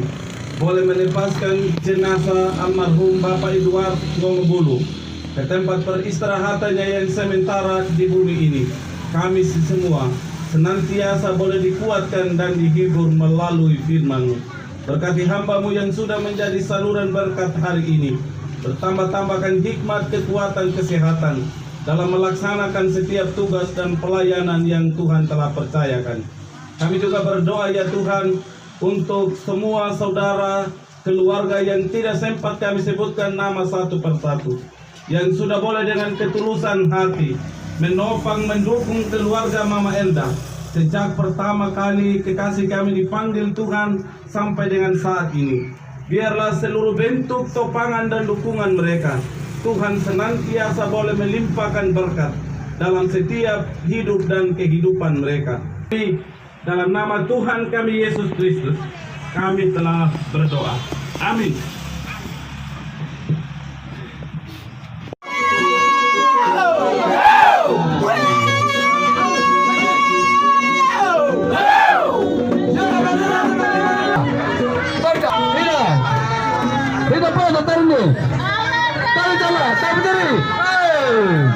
boleh melepaskan jenazah almarhum Bapak Edward Ngomobulu ke tempat peristirahatannya yang sementara di bumi ini. Kami semua senantiasa boleh dikuatkan dan dihibur melalui firman-Mu. Berkati hamba-Mu yang sudah menjadi saluran berkat hari ini. Bertambah-tambahkan hikmat, kekuatan, kesehatan dalam melaksanakan setiap tugas dan pelayanan yang Tuhan telah percayakan. Kami juga berdoa ya Tuhan untuk semua saudara, keluarga yang tidak sempat kami sebutkan nama satu persatu, yang sudah boleh dengan ketulusan hati menopang mendukung keluarga Mama Elda sejak pertama kali kekasih kami dipanggil Tuhan sampai dengan saat ini. Biarlah seluruh bentuk topangan dan dukungan mereka Tuhan senantiasa boleh melimpahkan berkat dalam setiap hidup dan kehidupan mereka. Dalam nama Tuhan kami Yesus Kristus, kami telah berdoa. Amin. Kita pun tarik ni. Tarik jalan, tarik berdiri. Tarik.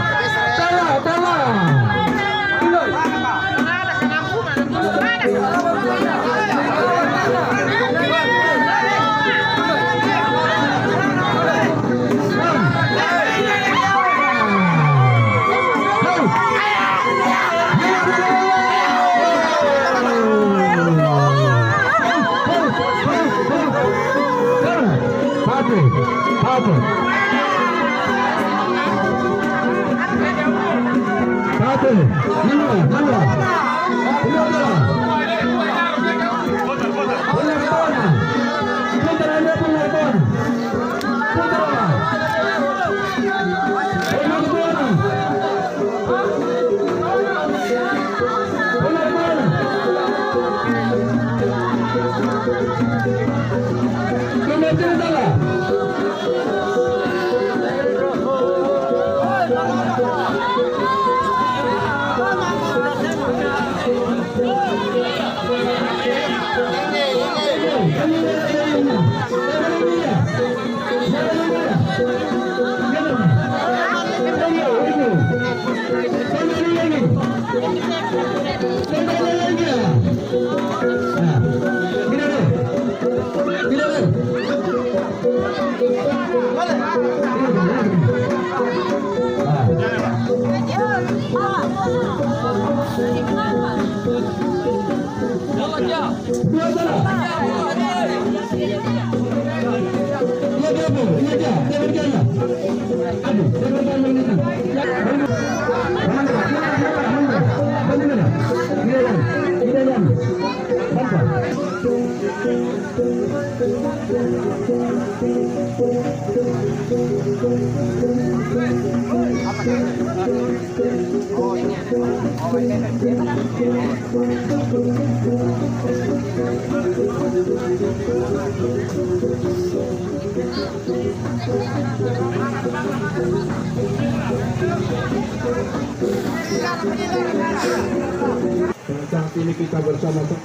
Saat ini kita bersama-sama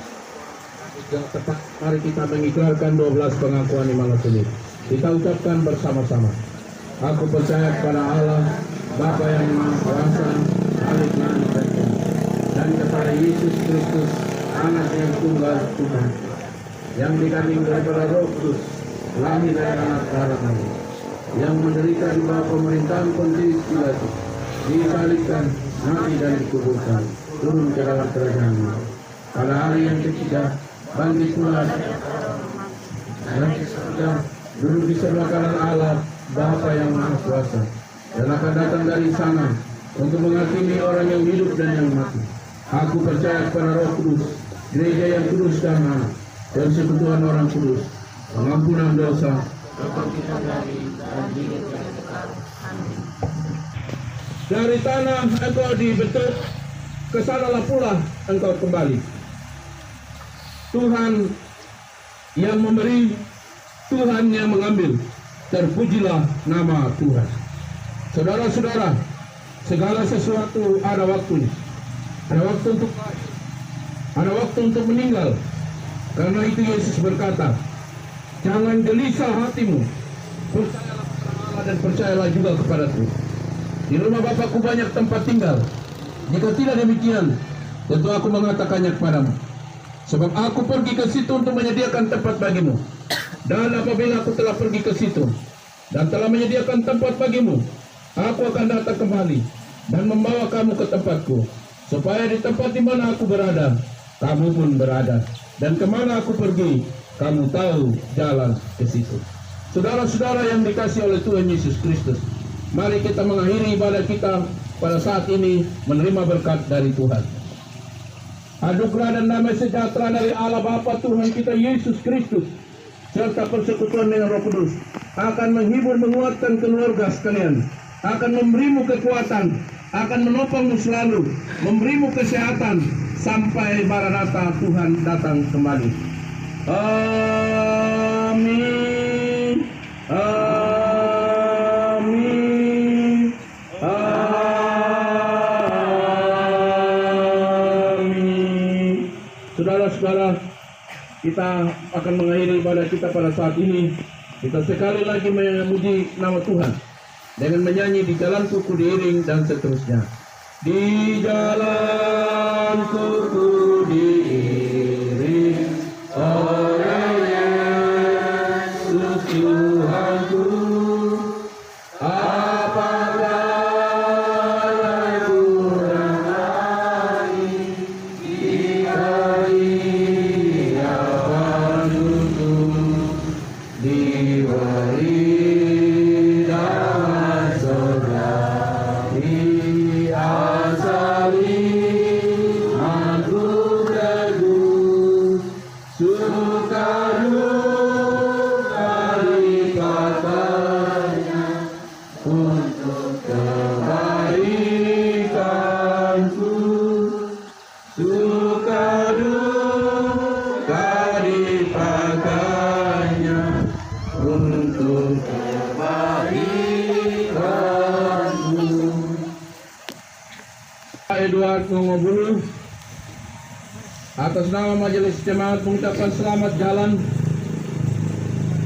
tepat mari kita mengikrarkan 12 pengakuan iman ini. Kita ucapkan bersama-sama. Aku percaya kepada Allah, Bapa yang Maha Kuasa, Alik dan Tuhan, dan kepada Yesus Kristus, Anak yang tunggal Tuhan, yang dikandung daripada Roh Kudus, lahir dari anak darah Nabi, yang menderita di bawah pemerintahan Pontius Pilatus, disalibkan, mati dan dikuburkan, turun ke dalam kerajaan-Nya. Pada hari yang ketiga, bangkit pula dan sudah duduk di sebelah kanan Allah Bapa yang Maha Kuasa, dan akan datang dari sana untuk menghakimi orang yang hidup dan yang mati. Aku percaya kepada Roh Kudus, gereja yang kudus dan mana, persekutuan orang kudus, pengampunan dosa, dari tanah engkau dibentuk, ke sanalah pula engkau kembali. Tuhan yang memberi, Tuhan yang mengambil, terpujilah nama Tuhan. Saudara-saudara, segala sesuatu ada waktunya. Ada waktu untuk meninggal, Karena itu Yesus berkata, jangan gelisah hatimu, percayalah kepada Allah dan percayalah juga kepadaku. Di rumah Bapakku banyak tempat tinggal. Jika tidak demikian, tentu aku mengatakannya kepadamu. Sebab aku pergi ke situ untuk menyediakan tempat bagimu. Dan apabila aku telah pergi ke situ dan telah menyediakan tempat bagimu, aku akan datang kembali dan membawa kamu ke tempatku, supaya di tempat di mana aku berada, kamu pun berada. Dan kemana aku pergi, kamu tahu jalan ke situ. Saudara-saudara yang dikasihi oleh Tuhan Yesus Kristus, mari kita mengakhiri ibadah kita pada saat ini menerima berkat dari Tuhan. Anugerah dan damai sejahtera dari Allah Bapa Tuhan kita Yesus Kristus serta persekutuan dengan Roh Kudus akan menghibur, menguatkan keluarga sekalian, akan memberimu kekuatan, akan menopangmu selalu, memberimu kesehatan sampai Maranatha Tuhan datang kembali. Amin. Amin. Amin. Saudara-saudara, kita akan mengakhiri ibadah kita pada saat ini. Kita sekali lagi memuji nama Tuhan dengan menyanyi Di Jalanku Ku Diiring dan seterusnya. Di jalanku ku diiring oleh Yesus Tuhanku. Apakah yang kurang lagi jika Dia menuntun diberi damai sejati asali aku teguh suka duka dipatahnya untuk kebaikanku suka duka dipatahnya untuk kebaikanku. Edward Ngobulu atas nama Majelis Jemaat mengucapkan selamat jalan.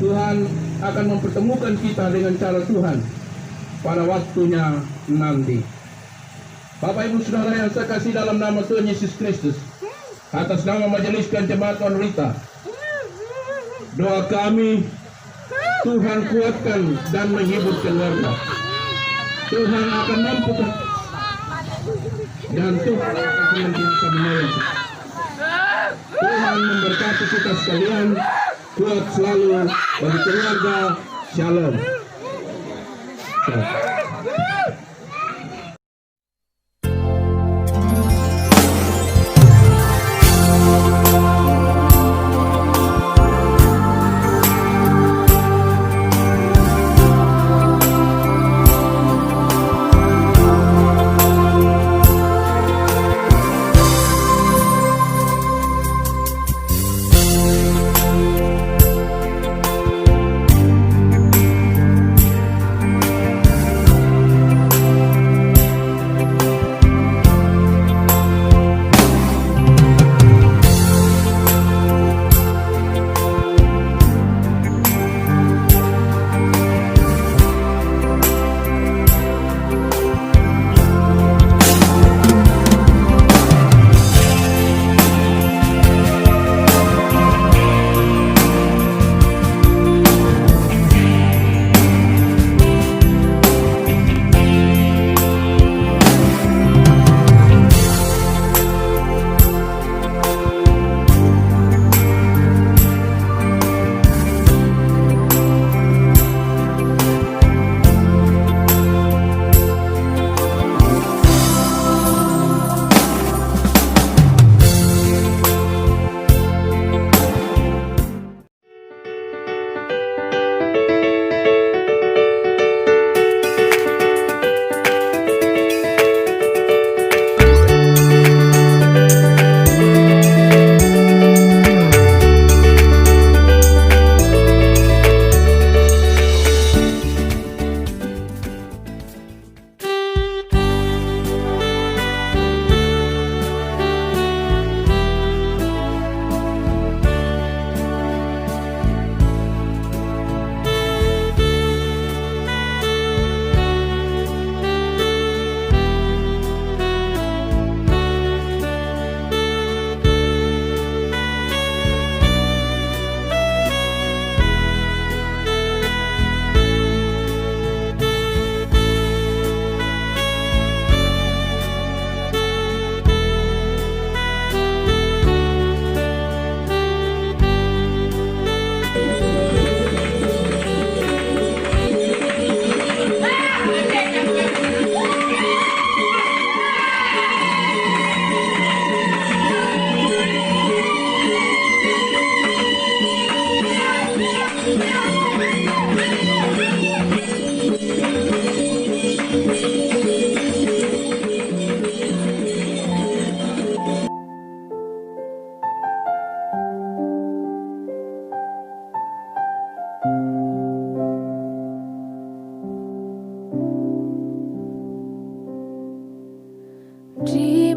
Tuhan akan mempertemukan kita dengan cara Tuhan pada waktunya nanti. Bapak Ibu Saudara yang saya kasih dalam nama Tuhan Yesus Kristus, atas nama Majelis dan Jemaat Wanita, doa kami Tuhan kuatkan dan menghibur keluarga. Tuhan akan mampukan dan Tuhan akan senantiasa menolong. Tuhan memberkati kita sekalian, kuat selalu bagi keluarga. Shalom.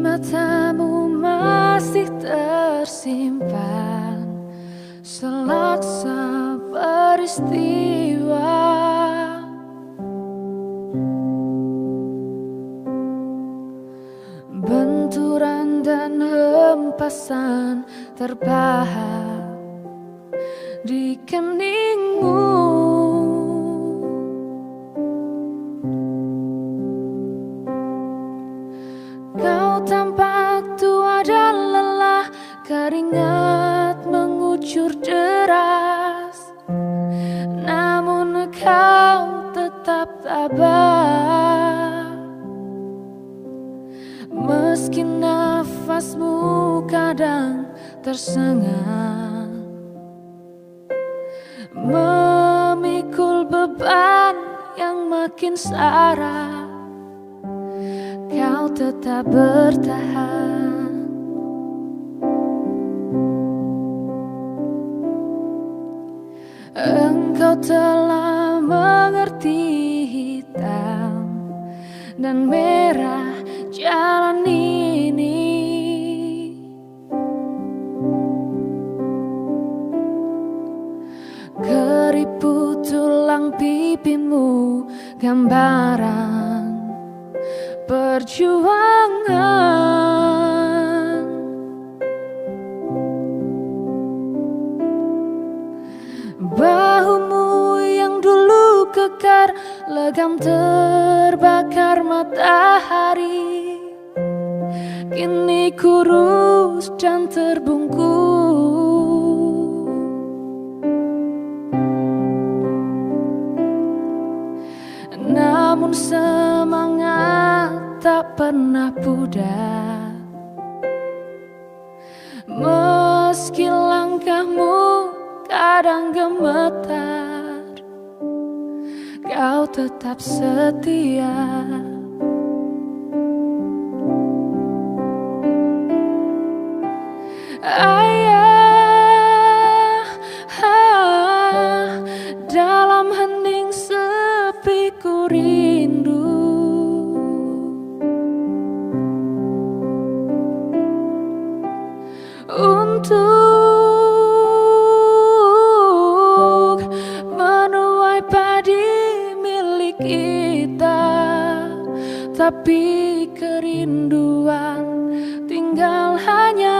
matamu masih tersimpan selaksa peristiwa. Benturan dan hempasan terpahat di keningmu. Kau tampak tua dan lelah, keringat mengucur deras, namun kau tetap tabah. Meski nafasmu kadang tersengat, memikul beban yang makin sara, kau tetap bertahan. Engkau telah mengerti hitam dan merah jalan ini. Keriput tulang pipimu gambaran perjuangan. Bahumu yang dulu kekar legam terbakar matahari, kini kurus dan terbungkus. Namun semangat tak pernah pudar, meski langkahmu kadang gemetar, kau tetap setia. Ayah, dalam hening sepi ku rindu untuk menuai padi milik kita, tapi kerinduan tinggal hanya